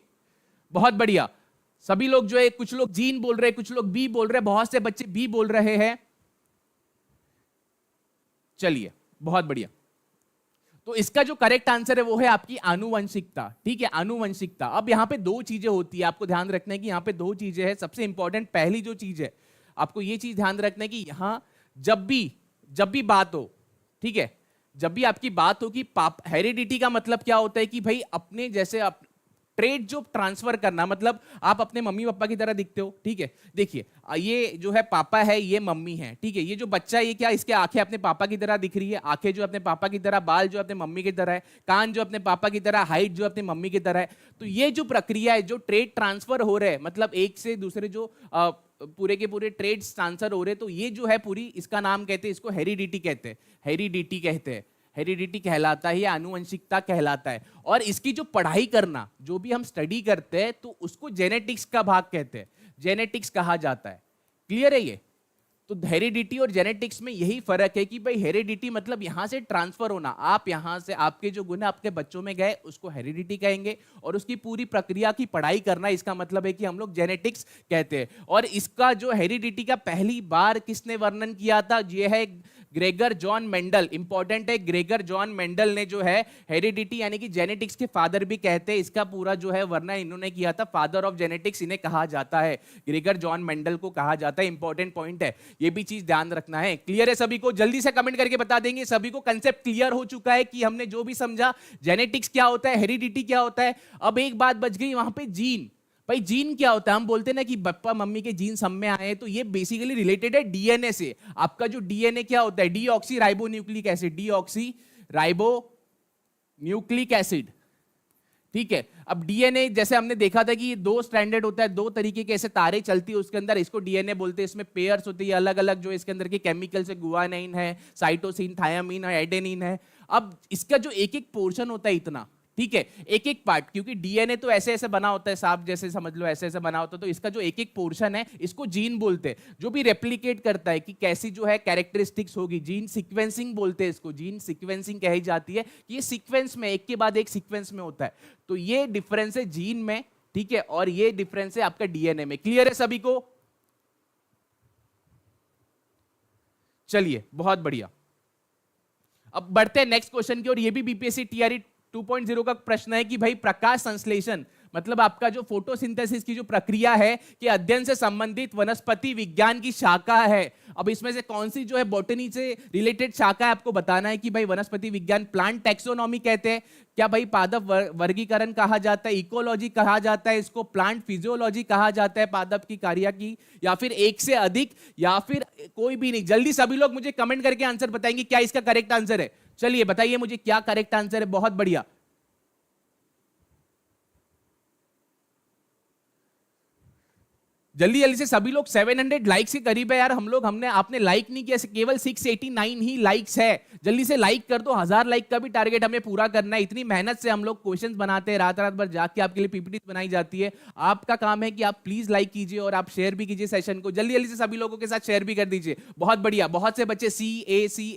Speaker 1: बहुत बढ़िया, सभी लोग जो है, कुछ लोग जीन बोल रहे हैं, कुछ लोग बी बोल रहे हैं, बहुत से बच्चे बी बोल रहे हैं। चलिए, बहुत बढ़िया। तो इसका जो करेक्ट आंसर है वो है आपकी आनुवंशिकता, ठीक है, आनुवंशिकता। अब यहां पे दो चीजें होती है, आपको ध्यान रखना है कि यहां पे दो चीजें हैं। सबसे इंपॉर्टेंट पहली जो चीज है, आपको ये चीज ध्यान रखना है कि यहां जब भी बात हो, ठीक है, जब भी आपकी बात हो कि हेरिडिटी का मतलब क्या होता है कि भाई अपने जैसे ट्रेड जो ट्रांसफर करना, मतलब आप अपने मम्मी पापा की तरह दिखते हो, ठीक है। देखिए, ये जो है पापा है, ये मम्मी है, ठीक है। ये जो बच्चा है, ये क्या, इसके आंखें अपने पापा की तरह दिख रही है, आंखें जो अपने पापा की तरह, बाल जो अपने मम्मी की तरह है, कान जो अपने पापा की तरह, हाइट जो अपने मम्मी की तरह है। तो ये जो प्रक्रिया है, जो ट्रेड ट्रांसफर हो रहे हैं, मतलब एक से दूसरे जो पूरे के पूरे ट्रेड्स ट्रांसफर हो रहे हैं, तो ये जो है पूरी, इसका नाम कहते हैं, इसको हेरिडिटी कहते हैं, हेरिडिटी कहते हैं, हेरिडिटी कहलाता है, या आनुवंशिकता कहलाता है। और इसकी जो पढ़ाई करना, जो भी हम स्टडी करते हैं, तो उसको जेनेटिक्स का भाग कहते हैं, जेनेटिक्स कहा जाता है। क्लियर है ये? तो हेरिडिटी और जेनेटिक्स में यही फर्क है कि भाई हेरिडिटी मतलब यहां से ट्रांसफर होना, आप यहां से आपके जो गुण आपके बच्चों में गए उसको हेरिडिटी कहेंगे, और उसकी पूरी प्रक्रिया की पढ़ाई करना, इसका मतलब है कि हम लोग जेनेटिक्स कहते हैं। और इसका जो हेरिडिटी का पहली बार किसने वर्णन किया था, ये है ग्रेगर जॉन मेंडल। इंपॉर्टेंट है, ग्रेगर जॉन मेंडल ने जो है हेरिडिटी यानी कि जेनेटिक्स के फादर भी कहते हैं, इसका पूरा जो है वर्णन इन्होंने किया था, फादर ऑफ जेनेटिक्स इन्हें कहा जाता है, ग्रेगर जॉन मेंडल को कहा जाता है। इंपॉर्टेंट पॉइंट है, ये भी चीज ध्यान रखना है। क्लियर है सभी को? जल्दी से कमेंट करके बता देंगे सभी को कंसेप्ट क्लियर हो चुका है कि हमने जो भी समझा, जेनेटिक्स क्या होता है, हेरिडिटी क्या होता है। अब एक बात बच गई वहां पे, जीन। भाई जीन क्या होता है? हम बोलते हैं ना कि पापा मम्मी के जीन सब में आए, तो ये बेसिकली रिलेटेड है डीएनए से। आपका जो डीएनए क्या होता है, deoxy ribo nucleic acid, deoxy ribo nucleic acid, ठीक है। अब डीएनए जैसे हमने देखा था कि ये दो स्ट्रैंडेड होता है, दो तरीके के ऐसे तारे चलती है उसके अंदर, इसको डीएनए बोलते हैं। इसमें पेयर्स होती है अलग अलग, जो इसके अंदर के केमिकल्स है, गुआनाइन है, साइटोसिन, थायामीन और एडेनिन है। अब इसका जो एक एक पोर्शन होता है इतना, ठीक है, एक एक पार्ट, क्योंकि डीएनए तो ऐसे ऐसे बना होता है, सांप जैसे समझ लो ऐसे ऐसे बना होता है, तो इसका जो एक एक पोर्शन है इसको जीन बोलते हैं, जो भी रेप्लिकेट करता है कि कैसी जो है कैरेक्टरिस्टिक्स होगी, जीन सीक्वेंसिंग बोलते हैं इसको, जीन सीक्वेंसिंग कही जाती है कि ये सीक्वेंस में एक के बाद एक सीक्वेंस में होता है। तो ये डिफरेंस है जीन में, ठीक है, और ये डिफरेंस है आपका डीएनए में। क्लियर है सभी को? चलिए बहुत बढ़िया, अब बढ़ते हैं नेक्स्ट क्वेश्चन की ओर। ये भी बीपीएससी टीआरई 2.0 का प्रश्न है कि भाई प्रकाश संश्लेषण मतलब आपका जो फोटोसिंथेसिस की जो प्रक्रिया है कि अध्ययन से संबंधित वनस्पति विज्ञान की शाखा है। अब इसमें से कौन सी जो है बॉटनी से रिलेटेड शाखा है, आपको बताना है कि भाई वनस्पति विज्ञान, प्लांट टैक्सोनॉमी कहते हैं क्या भाई, पादप वर्गीकरण कहा जाता है, इकोलॉजी कहा जाता है इसको, प्लांट फिजियोलॉजी कहा जाता है पादप की कार्य की, या फिर एक से अधिक, या फिर कोई भी नहीं। जल्दी सभी लोग मुझे कमेंट करके आंसर बताएंगे क्या इसका करेक्ट आंसर है। चलिए बताइए मुझे क्या करेक्ट आंसर है। बहुत बढ़िया, जल्दी जल्दी से सभी लोग। 700 लाइक्स के करीब है यार हम लोग, आपने लाइक नहीं किया, केवल 689 ही लाइक्स है। जल्दी से लाइक कर दो, 1000 लाइक का भी टारगेट हमें पूरा करना है। इतनी मेहनत से हम लोग क्वेश्चंस बनाते हैं, रात रात भर जाके आपके लिए पीपीटी बनाई जाती है। आपका काम है कि आप प्लीज लाइक कीजिए और आप शेयर भी कीजिए सेशन को, जल्दी जल्दी से सभी लोगों के साथ शेयर भी कर दीजिए। बहुत बढ़िया, बहुत से बच्चे C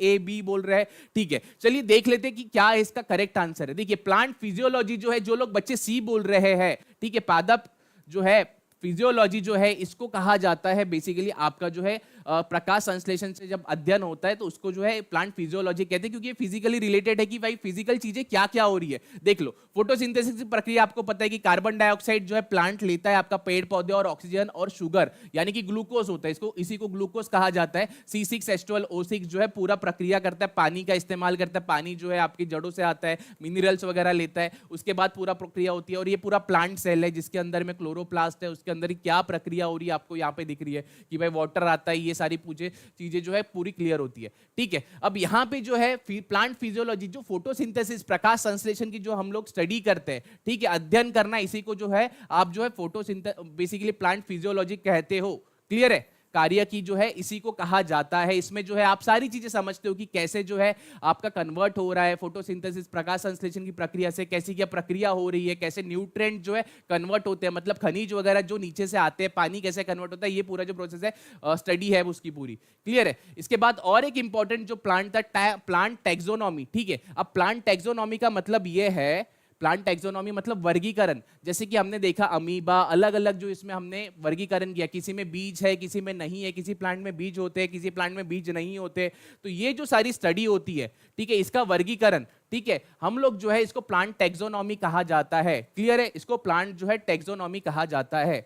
Speaker 1: A B बोल रहे हैं, ठीक है। चलिए देख लेते हैं कि क्या इसका करेक्ट आंसर है। देखिए प्लांट फिजियोलॉजी जो है, जो लोग बच्चे सी बोल रहे हैं, ठीक है, पादप जो है फिजियोलॉजी जो है इसको कहा जाता है बेसिकली आपका जो है प्रकाश संश्लेषण से जब अध्ययन होता है तो उसको जो है प्लांट फिजियोलॉजी कहते हैं, क्योंकि ये फिजिकली रिलेटेड है कि भाई फिजिकल चीजें क्या क्या हो रही है। देख लो फोटोसिंथेसिस की प्रक्रिया आपको पता है कि कार्बन डाइऑक्साइड जो है प्लांट लेता है आपका पेड़ पौधे, और ऑक्सीजन और शुगर यानी कि ग्लूकोज होता है, इसको इसी को ग्लूकोज कहा जाता है। C6H12O6 जो है पूरा प्रक्रिया करता है, पानी का इस्तेमाल करता है, पानी जो है आपकी जड़ों से आता है, मिनरल्स वगैरह लेता है, उसके बाद पूरा प्रक्रिया होती है। और ये पूरा प्लांट सेल है जिसके अंदर में क्लोरोप्लास्ट है, उसके अंदर क्या प्रक्रिया हो रही है आपको यहाँ पे दिख रही है कि भाई वाटर आता है, ये सारी चीजें जो है पूरी क्लियर होती है, ठीक है। अब यहाँ पे जो है प्लांट फिजियोलॉजी, जो फोटोसिंथेसिस प्रकाश संश्लेषण की जो हम लोग स्टडी करते हैं, ठीक है, अध्ययन करना, इसी को जो है आप जो है बेसिकली प्लांट फिजियोलॉजी कहते हो। क्लियर है? कार्य की जो है इसी को कहा जाता है। इसमें जो है आप सारी चीजें समझते हो कि कैसे जो है आपका कन्वर्ट हो रहा है फोटोसिंथेसिस प्रकाश संश्लेषण की प्रक्रिया से, कैसी क्या प्रक्रिया हो रही है, कैसे न्यूट्रिएंट जो है कन्वर्ट होते हैं, मतलब खनिज वगैरह जो नीचे से आते हैं, पानी कैसे कन्वर्ट होता है, ये पूरा जो प्रोसेस है स्टडी है उसकी पूरी। क्लियर है? इसके बाद और एक इंपॉर्टेंट जो प्लांट था, प्लांट टैक्सोनॉमी, ठीक है। अब प्लांट टैक्सोनॉमी का मतलब ये है, प्लांट टैक्सोनॉमी मतलब वर्गीकरण। जैसे कि हमने देखा अमीबा, अलग अलग जो इसमें हमने वर्गीकरण किया, किसी में बीज है, किसी में नहीं है, किसी प्लांट में बीज होते हैं, किसी प्लांट में बीज नहीं होते। तो ये जो सारी स्टडी होती है, ठीक है, इसका वर्गीकरण, ठीक है, हम लोग जो है इसको प्लांट टैक्सोनॉमी कहा जाता है। क्लियर है? इसको प्लांट जो है टैक्सोनॉमी कहा जाता है।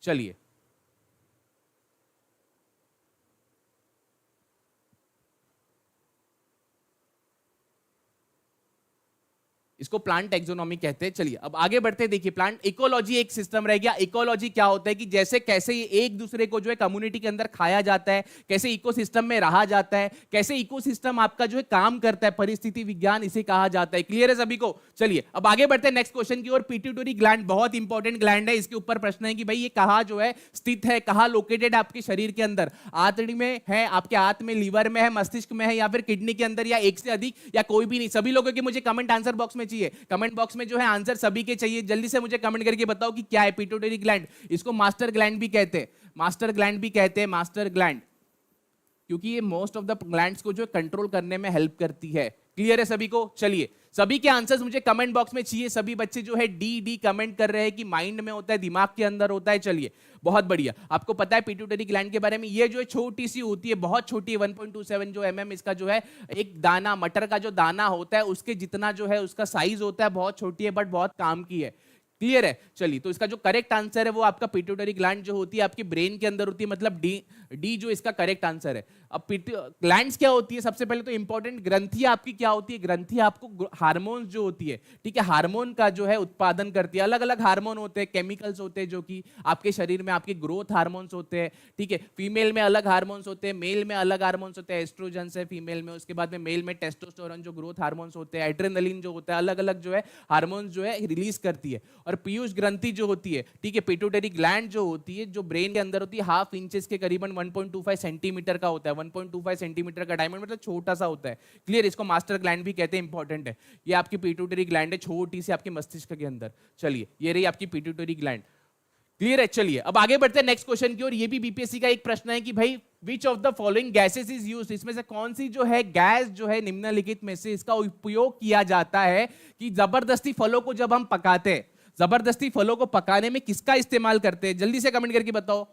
Speaker 1: चलिए इसको प्लांट टैक्सोनॉमी कहते हैं। चलिए अब आगे बढ़ते हैं। देखिए प्लांट इकोलॉजी एक सिस्टम रह गया। इकोलॉजी क्या होता है कि जैसे कैसे ये एक दूसरे को जो है कम्युनिटी के अंदर खाया जाता है, कैसे इकोसिस्टम में रहा जाता है, कैसे इकोसिस्टम आपका जो है काम करता है, परिस्थिति विज्ञान इसे कहा जाता है। क्लियर है सभी को? चलिए अब आगे बढ़ते हैं नेक्स्ट क्वेश्चन की ओर। पिट्यूटरी ग्लैंड बहुत इंपॉर्टेंट ग्लैंड है। इसके ऊपर प्रश्न है कि भाई ये कहाँ जो है स्थित है, कहाँ लोकेटेड है आपके शरीर के अंदर? आंतड़ी में है, आपके हाथ में, लीवर में है, मस्तिष्क में है, या फिर किडनी के अंदर, या एक से अधिक, या कोई भी नहीं? सभी लोगों के मुझे कमेंट आंसर बॉक्स में चाहिए, कमेंट बॉक्स में जो है आंसर सभी के चाहिए। जल्दी से मुझे कमेंट करके बताओ कि क्या है पिट्यूटरी ग्लैंड। इसको मास्टर ग्लैंड भी कहते हैं, मास्टर ग्लैंड भी कहते हैं, मास्टर ग्लैंड, क्योंकि ये मोस्ट ऑफ द ग्लैंड्स को जो कंट्रोल करने में हेल्प करती है। क्लियर है सभी को? चलिए सभी के आंसर्स मुझे कमेंट बॉक्स में चाहिए। सभी बच्चे जो है डी डी कमेंट कर रहे हैं कि माइंड में होता है, दिमाग के अंदर होता है। चलिए बहुत बढ़िया। आपको पता है पिट्यूटरी ग्लैंड के बारे में, ये जो है छोटी सी होती है, बहुत छोटी है, 1.27 जो mm इसका जो है एक दाना, मटर का जो दाना होता है उसके जितना जो है उसका साइज होता है, बहुत छोटी है बट बहुत काम की है। क्लियर है? चलिए तो इसका जो करेक्ट आंसर है वो आपका पिट्यूटरी ग्लैंड जो होती है आपकी ब्रेन के अंदर होती है, मतलब डी जो इसका करेक्ट आंसर है। अब ग्लैंड्स क्या होती है? सबसे पहले तो इंपॉर्टेंट ग्रंथियां आपकी क्या होती है? ग्रंथियां आपको हार्मोन्स जो होती है, ठीक है, हार्मोन का जो है उत्पादन करती है। अलग अलग हार्मोन होते हैं, केमिकल्स होते हैं जो कि आपके शरीर में आपके ग्रोथ हार्मोन्स होते हैं, ठीक है। फीमेल में अलग हार्मोन्स होते हैं, मेल में अलग हार्मोन्स होते हैं, एस्ट्रोजन है फीमेल में, उसके बाद में मेल में टेस्टोस्टेरोन जो ग्रोथ हार्मोन्स होते हैं, एड्रेनलिन जो होता है, अलग अलग जो है हार्मोन्स जो है रिलीज करती है। और पीयूष ग्रंथि जो होती है, ठीक है, पिट्यूटरी ग्लैंड जो होती है, जो ब्रेन के अंदर होती है, हाफ इंचेस के करीबन 1.25 सेंटीमीटर का होता है। 1.25 सेंटीमीटर का डायमीटर मतलब छोटा सा होता है। क्लियर, इसको मास्टर ग्लैंड भी कहते हैं, इंपॉर्टेंट है। ये आपकी पिट्यूटरी ग्लैंड है, छोटी सी आपके मस्तिष्क के अंदर। चलिए, ये रही आपकी पिट्यूटरी ग्लैंड। क्लियर है। चलिए अब आगे बढ़ते हैं नेक्स्ट क्वेश्चन की ओर। ये भी बीपीएससी का एक प्रश्न है कि भाई which of the following gases is used, इसमें से कौन सी जो है गैस जो है निम्नलिखित में से इसका उपयोग किया जाता है कि जबरदस्ती फलों को जब हम पकाते हैं, जबरदस्ती फलों को पकाने में किसका इस्तेमाल करते हैं? जल्दी से कमेंट करके बताओ।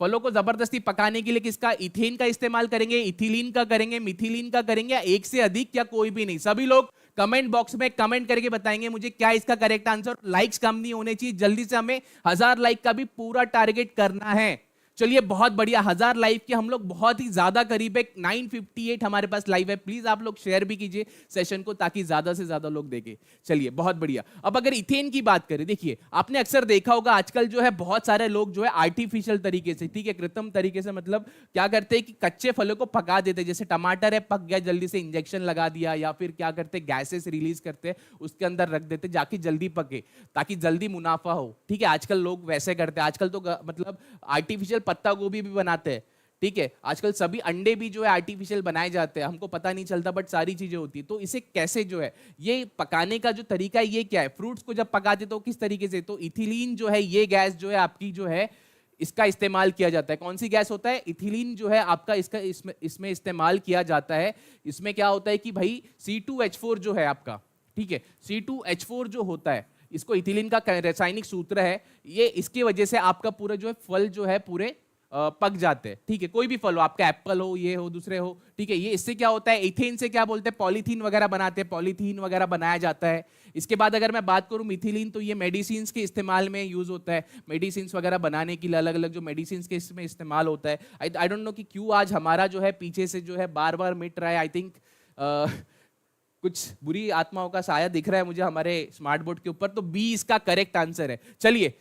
Speaker 1: फलों को जबरदस्ती पकाने के लिए किसका? इथेन का इस्तेमाल करेंगे, इथिलीन का करेंगे, मिथिलीन का करेंगे, या एक से अधिक, या कोई भी नहीं? सभी लोग कमेंट बॉक्स में कमेंट करके बताएंगे मुझे क्या इसका करेक्ट आंसर। लाइक्स कम नहीं होने चाहिए, जल्दी से हमें 1000 लाइक का भी पूरा टारगेट करना है। चलिए बहुत बढ़िया, 1000 लाइव के हम लोग बहुत ही ज्यादा करीब है। 958 हमारे पास लाइव है। प्लीज आप लोग शेयर भी कीजिए सेशन को ताकि ज्यादा से ज्यादा लोग देखें। चलिए बहुत बढ़िया। अब अगर इथेन की बात करें, देखिए आपने अक्सर देखा होगा आजकल जो है बहुत सारे लोग जो है आर्टिफिशियल तरीके से, ठीक है, कृत्रिम तरीके से, मतलब क्या करते हैं कि कच्चे फलों को पका देते हैं। जैसे टमाटर है, पक गया, जल्दी से इंजेक्शन लगा दिया, या फिर क्या करते हैं गैसेस रिलीज करते हैं, उसके अंदर रख देते जाके जल्दी पके ताकि जल्दी मुनाफा हो। ठीक है, आजकल लोग वैसे करते हैं। आजकल तो मतलब आर्टिफिशियल पत्ता गोभी भी बनाते हैं, ठीक है, आजकल सभी अंडे भी जो है आर्टिफिशियल बनाए जाते हैं, हमको पता नहीं चलता बट सारी चीजें होती है। तो इसे कैसे जो है ये पकाने का जो तरीका है ये क्या है? फ्रूट्स को जब पकाते तो किस तरीके से? तो इथिलीन जो है, ये गैस जो है आपकी जो है इसका इस्तेमाल किया जाता है। कौन सी गैस होता है? इथिलीन जो है आपका इसका इसमें इस्तेमाल किया जाता है। इसमें क्या होता है कि भाई C2H4 जो है आपका, ठीक है, C2H4 जो होता है, इसको इथिलीन का रासायनिक सूत्र है ये। इसकी वजह से आपका पूरा जो है फल जो है पूरे पक जाते हैं। ठीक है, कोई भी फल हो, आपका एप्पल हो, ये हो, दूसरे हो, ठीक है। ये इससे क्या होता है, इथेन से क्या बोलते हैं, पॉलीथीन वगैरह बनाते हैं, पॉलीथीन वगैरह बनाया जाता है। इसके बाद अगर मैं बात करूं मिथिलीन, तो ये मेडिसिन के इस्तेमाल में यूज होता है। मेडिसिन वगैरह बनाने के लिए अलग अलग जो मेडिसिन के इसमें इस्तेमाल होता है। आई डोंट नो कि क्यों आज हमारा जो है पीछे से जो है बार बार मिट रहा है। आई थिंक कुछ बुरी आत्माओं का साया दिख रहा है मुझे हमारे स्मार्ट बोर्ड के ऊपर। तो बी इसका करेक्ट आंसर है। चलिए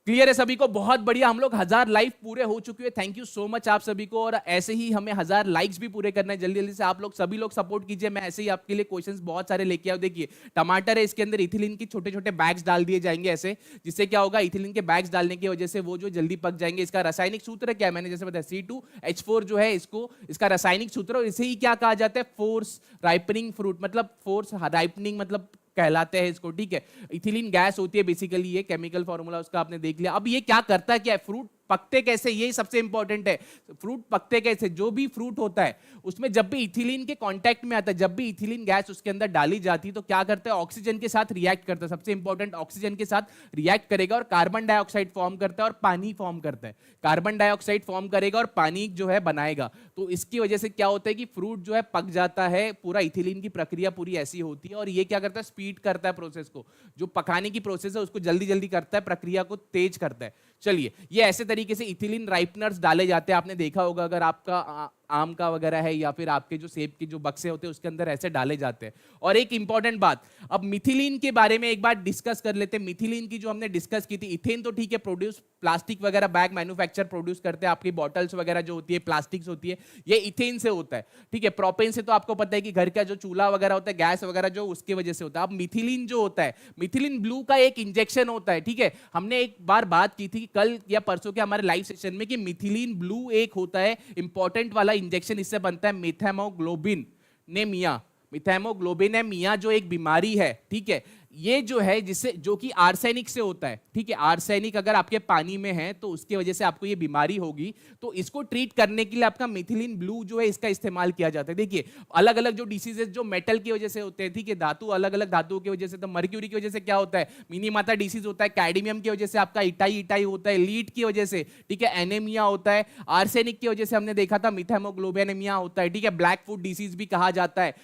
Speaker 1: क्लियर है सभी को? बहुत बढ़िया, हम लोग 1000 लाइव पूरे हो चुके हैं। थैंक यू सो मच आप सभी को। और ऐसे ही हमें 1000 लाइक्स भी पूरे करना है जल्दी जल्दी से। आप लोग सभी लोग सपोर्ट कीजिए। मैं ऐसे ही आपके लिए क्वेश्चंस बहुत सारे लेके आऊं। देखिए टमाटर है, इसके अंदर इथिलीन के छोटे छोटे बैग्स डाल दिए जाएंगे ऐसे, जिससे क्या होगा, इथिलीन के बैग्स डालने की वजह से वो जो जल्दी पक जाएंगे। इसका रासायनिक सूत्र क्या है, मैंने जैसे बताया C2H4 जो है इसको, इसका रासायनिक सूत्र, और इसे ही क्या कहा जाता है, फोर्स राइपनिंग फ्रूट, मतलब फोर्स राइपनिंग मतलब कहलाते हैं इसको। ठीक है, इथिलीन गैस होती है बेसिकली, ये केमिकल फॉर्मूला उसका आपने देख लिया। अब ये क्या करता है, क्या है, फ्रूट पकते कैसे, ये सबसे इंपॉर्टेंट है। फ्रूट पकते कैसे? जो भी फ्रूट होता है उसमें जब भी इथिलीन के कांटेक्ट में आता है, जब भी इथिलीन गैस उसके अंदर डाली जाती है, तो क्या करता है, ऑक्सीजन के साथ रिएक्ट करता है। सबसे इंपॉर्टेंट, ऑक्सीजन के साथ रिएक्ट करेगा और कार्बन डाइऑक्साइड फॉर्म करता है और पानी फॉर्म करता है। कार्बन डाइऑक्साइड फॉर्म करेगा और पानी जो है बनाएगा। तो इसकी वजह से क्या होता है कि फ्रूट जो है पक जाता है। पूरा इथिलीन की प्रक्रिया पूरी ऐसी होती है। और ये क्या करता है, स्पीड करता है प्रोसेस को, जो पकाने की प्रोसेस है उसको जल्दी जल्दी करता है, प्रक्रिया को तेज करता है। चलिए, ये ऐसे तरीके से इथिलीन राइपनर्स डाले जाते हैं। आपने देखा होगा अगर आपका आम का वगैरह है, या फिर आपके जो सेब के जो बक्से होते हैं उसके अंदर ऐसे डाले जाते हैं। और एक इंपॉर्टेंट बात, अब मिथिलीन के बारे में एक बार डिस्कस कर लेते हैं। मिथिलीन की जो हमने डिस्कस की थी, इथेन तो ठीक है, प्रोड्यूस प्लास्टिक वगैरह बैग मैन्युफैक्चर प्रोड्यूस करते हैं, आपकी बॉटल्स वगैरह जो होती है प्लास्टिक्स होती है, ये इथेन से होता है। ठीक है, प्रोपेन से तो आपको पता है कि घर का जो चूल्हा वगैरह होता है, गैस वगैरह जो, उसकी वजह से होता है। अब मिथिलीन जो होता है, मिथिलीन ब्लू का एक इंजेक्शन होता है। ठीक है, हमने एक बार बात की थी कल या परसों के हमारे लाइव सेशन में कि मिथिलीन ब्लू एक होता है इंपॉर्टेंट वाला इंजेक्शन। इससे बनता है मेथेमोग्लोबिनेमिया। मेथेमोग्लोबिनेमिया जो एक बीमारी है, ठीक है, ये जो है जिससे, जो कि आर्सेनिक से होता है। ठीक है, आर्सेनिक अगर आपके पानी में है तो उसकी वजह से आपको ये बीमारी होगी। तो इसको ट्रीट करने के लिए आपका मिथिलीन ब्लू जो है इसका इस्तेमाल किया जाता है। देखिए अलग अलग जो डिसीजेस जो मेटल की वजह से होते हैं, ठीक है, धातु अलग अलग धातुओं की वजह से, तो मर्क्यूरी की वजह से क्या होता है, मिनीमाता डिसीज होता है। कैडमियम की वजह से आपका इटाई इटाई होता है। लीड की वजह से, ठीक है, एनेमिया होता है। आर्सेनिक की वजह से हमने देखा था मेथेमोग्लोबिनेमिया होता है। ठीक है, ब्लैक फुट डिसीज भी कहा जाता है।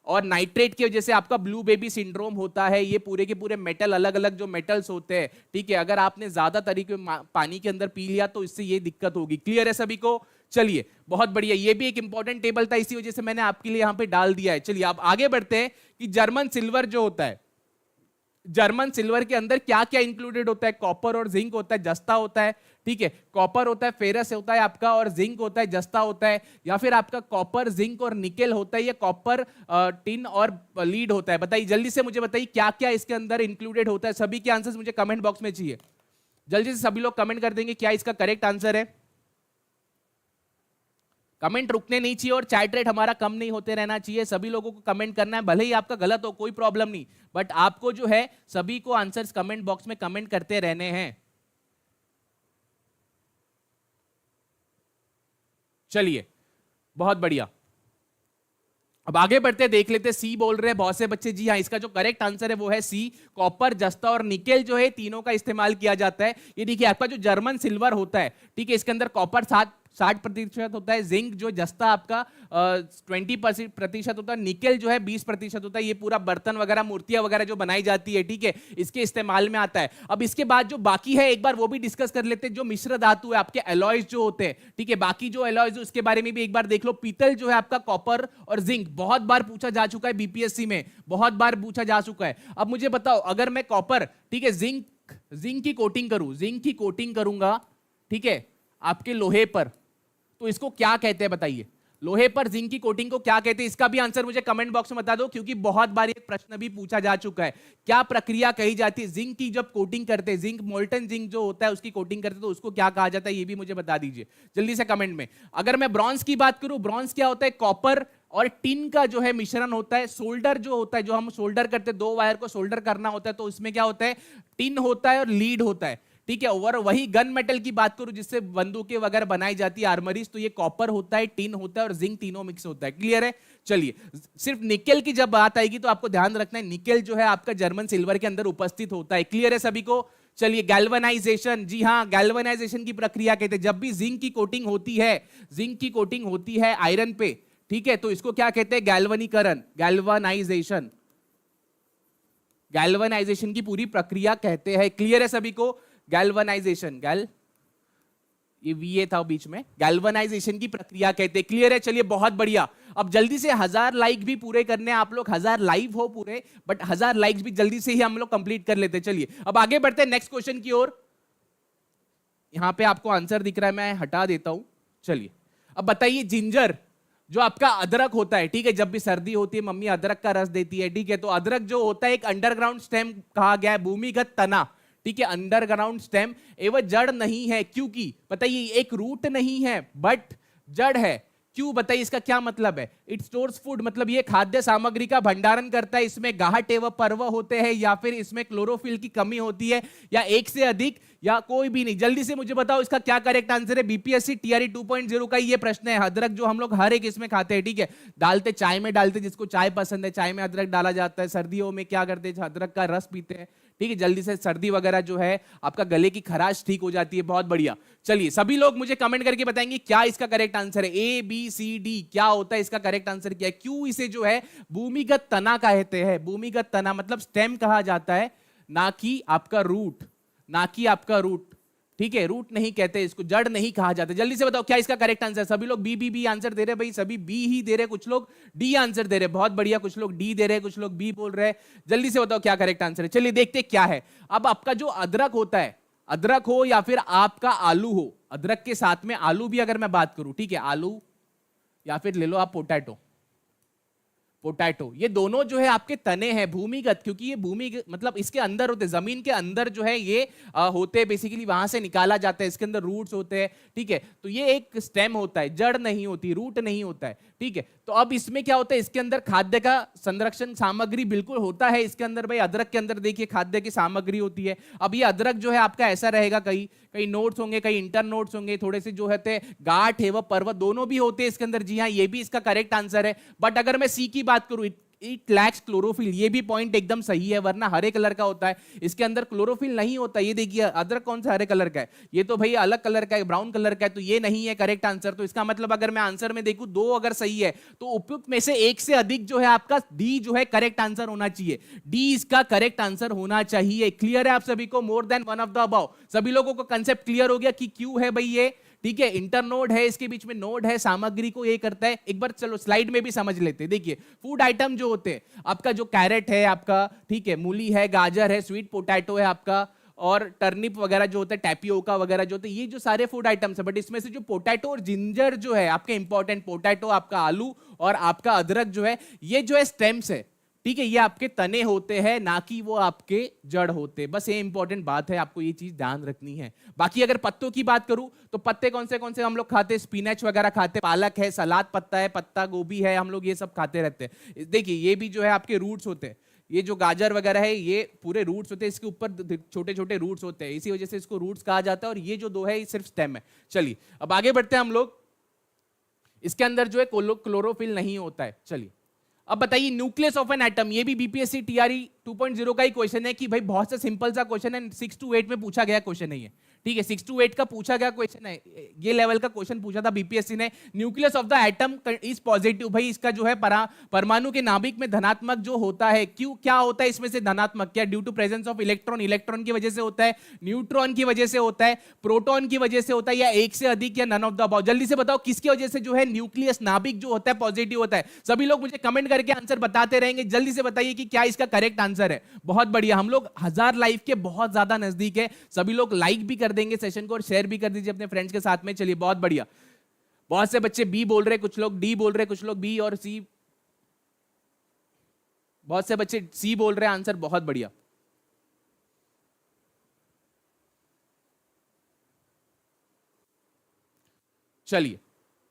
Speaker 1: और नाइट्रेट की वजह से आपका ब्लू बेबी सिंड्रोम होता है। ये पूरे के पूरे मेटल, अलग अलग जो मेटल्स होते हैं, ठीक है, अगर आपने ज्यादा तरीके पानी के अंदर पी लिया तो इससे ये दिक्कत होगी। क्लियर है सभी को? चलिए बहुत बढ़िया, ये भी एक इंपॉर्टेंट टेबल था, इसी वजह से मैंने आपके लिए यहां पे डाल दिया है। चलिए अब आगे बढ़ते हैं कि जर्मन सिल्वर जो होता है, जर्मन सिल्वर के अंदर क्या क्या इंक्लूडेड होता है? कॉपर और जिंक होता है, जस्ता होता है, ठीक है, कॉपर होता है, फेरस होता है आपका, और जिंक होता है, जस्ता होता है, या फिर आपका कॉपर, जिंक और निकेल होता है, या कॉपर, टिन और लीड होता है? बताइए जल्दी से, मुझे बताइए क्या क्या इसके अंदर इंक्लूडेड होता है। सभी के आंसर्स मुझे कमेंट बॉक्स में चाहिए। जल्दी से सभी लोग कमेंट कर देंगे क्या इसका करेक्ट आंसर है। कमेंट रुकने नहीं चाहिए और चैट रेट हमारा कम नहीं होते रहना चाहिए। सभी लोगों को कमेंट करना है, भले ही आपका गलत हो कोई प्रॉब्लम नहीं, बट आपको जो है सभी को आंसर्स कमेंट बॉक्स में कमेंट करते रहने हैं। चलिए बहुत बढ़िया, अब आगे बढ़ते देख लेते। सी बोल रहे हैं बहुत से बच्चे, जी हाँ, इसका जो करेक्ट आंसर है वो है सी, कॉपर, जस्ता और निकेल जो है तीनों का इस्तेमाल किया जाता है। ये देखिए आपका जो जर्मन सिल्वर होता है, ठीक है, इसके अंदर कॉपर 60% होता है, जिंक जो जस्ता आपका 20% होता है, निकेल जो है 20% होता है। ये पूरा बर्तन वगैरह, मूर्तियां वगैरह जो बनाई जाती है, ठीक है, इसके इस्तेमाल में आता है। अब इसके बाद जो बाकी है एक बार वो भी डिस्कस कर लेते हैं। जो मिश्र धातु है आपके एलॉयज जो होते हैं, ठीक है, बाकी जो एलॉयज उसके बारे में भी एक बार देख लो। पीतल जो है आपका, कॉपर और जिंक, बहुत बार पूछा जा चुका है बीपीएससी में, बहुत बार पूछा जा चुका है। अब मुझे बताओ, अगर मैं कॉपर, ठीक है, जिंक की कोटिंग करूं, जिंक की कोटिंग करूंगा, ठीक है, आपके लोहे पर, तो इसको क्या कहते हैं बताइए? लोहे पर जिंक की कोटिंग को क्या कहते हैं? इसका भी आंसर मुझे कमेंट बॉक्स में बता दो, क्योंकि बहुत बार एक प्रश्न भी पूछा जा चुका है। क्या प्रक्रिया कही जाती है जिंक की जब कोटिंग करते हैं? जिंक, मोल्टन जिंक जो होता है उसकी कोटिंग करते हैं, तो उसको क्या कहा जाता है? ये भी मुझे बता दीजिए जल्दी से कमेंट में। अगर मैं ब्रॉन्ज की बात करूं, ब्रॉन्ज क्या होता है? कॉपर और टिन का जो है मिश्रण होता है। सोल्डर जो होता है, जो हम सोल्डर करते हैं, दो वायर को सोल्डर करना होता है, तो उसमें क्या होता है? टिन होता है और लीड होता है, ठीक है। और वही गन मेटल की बात करूं जिससे बंदूकें वगैरह बनाई जाती है, आर्मरीज, तो ये कॉपर होता है, टिन होता है और जिंक, तीनों मिक्स होता है। क्लियर है? चलिए, सिर्फ निकेल की जब बात आएगी तो आपको ध्यान रखना है, निकेल जो है आपका जर्मन सिल्वर के अंदर उपस्थित होता है। क्लियर है सभी को? चलिए, गैल्वेनाइजेशन, जी हाँ, गैल्वेनाइजेशन की प्रक्रिया कहते हैं। जब भी जिंक की कोटिंग होती है, जिंक की कोटिंग होती है आयरन पे, ठीक है, तो इसको क्या कहते हैं? गैल्वनीकरण, गैल्वेनाइजेशन, गैल्वेनाइजेशन की पूरी प्रक्रिया कहते हैं। क्लियर है सभी को? गैल्वेनाइजेशन, ये वीए था बीच में, गैल्वेनाइजेशन की प्रक्रिया कहते हैं। क्लियर है? चलिए बहुत बढ़िया। अब जल्दी से 1000 लाइक भी पूरे करने हैं आप लोग, 1000 लाइव हो पूरे, बट 1000 लाइक्स भी जल्दी से ही हम लोग कंप्लीट कर लेते हैं। चलिए अब आगे बढ़ते हैं नेक्स्ट क्वेश्चन की ओर। यहां पे आपको आंसर दिख रहा है, मैं हटा देता हूं। चलिए अब बताइए, जिंजर जो आपका अदरक होता है, ठीक है, जब भी सर्दी होती है मम्मी अदरक का रस देती है, ठीक है, तो अदरक जो होता है एक अंडरग्राउंड स्टेम कहा गया है, भूमिगत तना, ठीक है, अंडरग्राउंड स्टेम, एवं जड़ नहीं है। क्योंकि बताइए, एक रूट नहीं है बट जड़ है। क्यों बताइए? इसका क्या मतलब है? इट स्टोर्स फूड, मतलब ये खाद्य सामग्री का भंडारण करता है। इसमें गाहट एवं पर्व होते हैं, या फिर इसमें क्लोरोफिल की कमी होती है, या एक से अधिक, या कोई भी नहीं। जल्दी से मुझे बताओ इसका क्या करेक्ट आंसर है। बीपीएससी टीआरई 2.0 का ये प्रश्न है। अदरक जो हम लोग हर एक इसमें खाते हैं, ठीक है, डालते चाय में, डालते, जिसको चाय पसंद है चाय में अदरक डाला जाता है। सर्दियों में क्या करते हैं? अदरक का रस पीते हैं, ठीक है, जल्दी से सर्दी वगैरह जो है आपका गले की खराश ठीक हो जाती है। बहुत बढ़िया। चलिए सभी लोग मुझे कमेंट करके बताएंगे क्या इसका करेक्ट आंसर है। ए बी सी डी क्या होता है? इसका करेक्ट आंसर क्या है? क्यों इसे जो है भूमिगत तना कहते हैं? भूमिगत तना मतलब स्टेम कहा जाता है, ना कि आपका रूट, ना कि आपका रूट, ठीक है, रूट नहीं कहते इसको, जड़ नहीं कहा जाता। जल्दी से बताओ क्या इसका करेक्ट आंसर है। सभी लोग बी आंसर दे रहे हैं भाई, सभी बी ही दे रहे हैं, कुछ लोग डी आंसर दे रहे हैं, बहुत बढ़िया, कुछ लोग डी दे रहे हैं, कुछ लोग बी बोल रहे हैं। जल्दी से बताओ क्या करेक्ट आंसर है। चलिए देखते क्या है। अब आपका जो अदरक होता है, अदरक हो या फिर आपका आलू हो, अदरक के साथ में आलू भी अगर मैं बात करूं, ठीक है, आलू या फिर ले लो आप पोटैटो, पोटैटो, ये दोनों जो है आपके तने हैं भूमिगत, क्योंकि ये भूमिगत मतलब इसके अंदर होते, जमीन के अंदर जो है ये होते हैं, बेसिकली वहां से निकाला जाता है, इसके अंदर रूट्स होते हैं, ठीक है। तो ये एक स्टेम होता है, जड़ नहीं होती, रूट नहीं होता है, ठीक है। तो अब इसमें क्या होता है, इसके अंदर खाद्य का संरक्षण सामग्री बिल्कुल होता है इसके अंदर भाई। अदरक के अंदर देखिए खाद्य की सामग्री होती है। अब ये अदरक जो है आपका ऐसा रहेगा, कई कई नोट्स होंगे, कई इंटर नोट्स होंगे, थोड़े से जो है गाठ है वह पर्वत दोनों भी होते हैं इसके अंदर। जी हाँ, ये भी इसका करेक्ट आंसर है। बट अगर मैं सी की बात करूं, इट लैक्स क्लोरोफिल, ये भी पॉइंट एकदम सही है, वरना हरे कलर का होता है, इसके अंदर क्लोरोफिल नहीं होता। ये देखिए अदरक कौन सा हरे कलर का है, ये तो भाई अलग कलर का है, ब्राउन कलर का है, तो ये नहीं है करेक्ट आंसर। तो इसका मतलब अगर मैं आंसर में देखूं, दो अगर सही है तो उपयुक्त में से एक से अधिक जो है आपका डी जो है करेक्ट आंसर होना चाहिए, डी इसका करेक्ट आंसर होना चाहिए। क्लियर है आप सभी को? More than one of the above. सभी लोगों को कंसेप्ट क्लियर हो गया कि क्यों है भाई ये, ठीक है, इंटरनोड है, इसके बीच में नोड है, सामग्री को ये करता है। एक बार चलो स्लाइड में भी समझ लेते हैं। देखिए फूड आइटम जो होते हैं, आपका जो कैरेट है आपका, ठीक है, मूली है, गाजर है, स्वीट पोटैटो है आपका, और टर्निप वगैरह जो होता है, टैपियोका वगैरह जो होते हैं, ये जो सारे फूड आइटम्स है। बट इसमें से जो पोटैटो और जिंजर जो है आपके इंपॉर्टेंट, पोटैटो आपका आलू और आपका अदरक जो है, ये जो है स्टेम्स है, ठीक है, ये आपके तने होते हैं, ना कि वो आपके जड़ होते हैं। बस ये इंपॉर्टेंट बात है, आपको ये चीज ध्यान रखनी है। बाकी अगर पत्तों की बात करूं तो पत्ते कौन से हम लोग खाते हैं, स्पिनच वगैरह खाते हैं, पालक है, सलाद पत्ता है, पत्ता गोभी है, हम लोग ये सब खाते रहते हैं। देखिए ये भी जो है आपके रूट्स होते हैं, ये जो गाजर वगैरह है ये पूरे रूट्स होते हैं, इसके ऊपर छोटे छोटे रूट्स होते हैं, इसी वजह से इसको रूट्स कहा जाता है। और ये जो दो है ये सिर्फ स्टेम है। चलिए अब आगे बढ़ते हैं हम लोग। इसके अंदर जो है क्लोरोफिल नहीं होता है। चलिए अब बताइए न्यूक्लियस ऑफ एन एटम, ये भी बीपीएससी टीआरई 2.0 का ही क्वेश्चन है कि भाई बहुत सा सिंपल सा क्वेश्चन है, 6 to 8 में पूछा गया क्वेश्चन है ये, ठीक है, 6 to 8 का पूछा गया क्वेश्चन है, ये लेवल का क्वेश्चन पूछा था बीपीएससी ने। Nucleus of the atom is positive, भाई इसका जो है परमाणु के नाभिक में धनात्मक जो होता है, क्यों, क्या होता है इसमें से धनात्मक, क्या due to presence of electron, electron की वजह से होता है, न्यूट्रॉन की वजह से होता है, प्रोटॉन की वजह से होता है, या एक से अधिक, या नन ऑफ द अबव। जल्दी से बताओ किसकी वजह से जो है न्यूक्लियस नाभिक जो होता है पॉजिटिव होता है। सभी लोग मुझे कमेंट करके आंसर बताते रहेंगे, जल्दी से बताइए कि क्या इसका करेक्ट आंसर है। बहुत बढ़िया, हम लोग 1000 लाइव के बहुत ज्यादा नजदीक है। सभी लोग लाइक भी कर देंगे सेशन को और शेयर भी कर दीजिए अपने फ्रेंड्स के साथ में। चलिए बहुत बढ़िया, बहुत से बच्चे बी बोल रहे, कुछ लोग डी बोल रहे, कुछ लोग बी और सी, बहुत से बच्चे सी बोल रहे हैं आंसर, बहुत बढ़िया। चलिए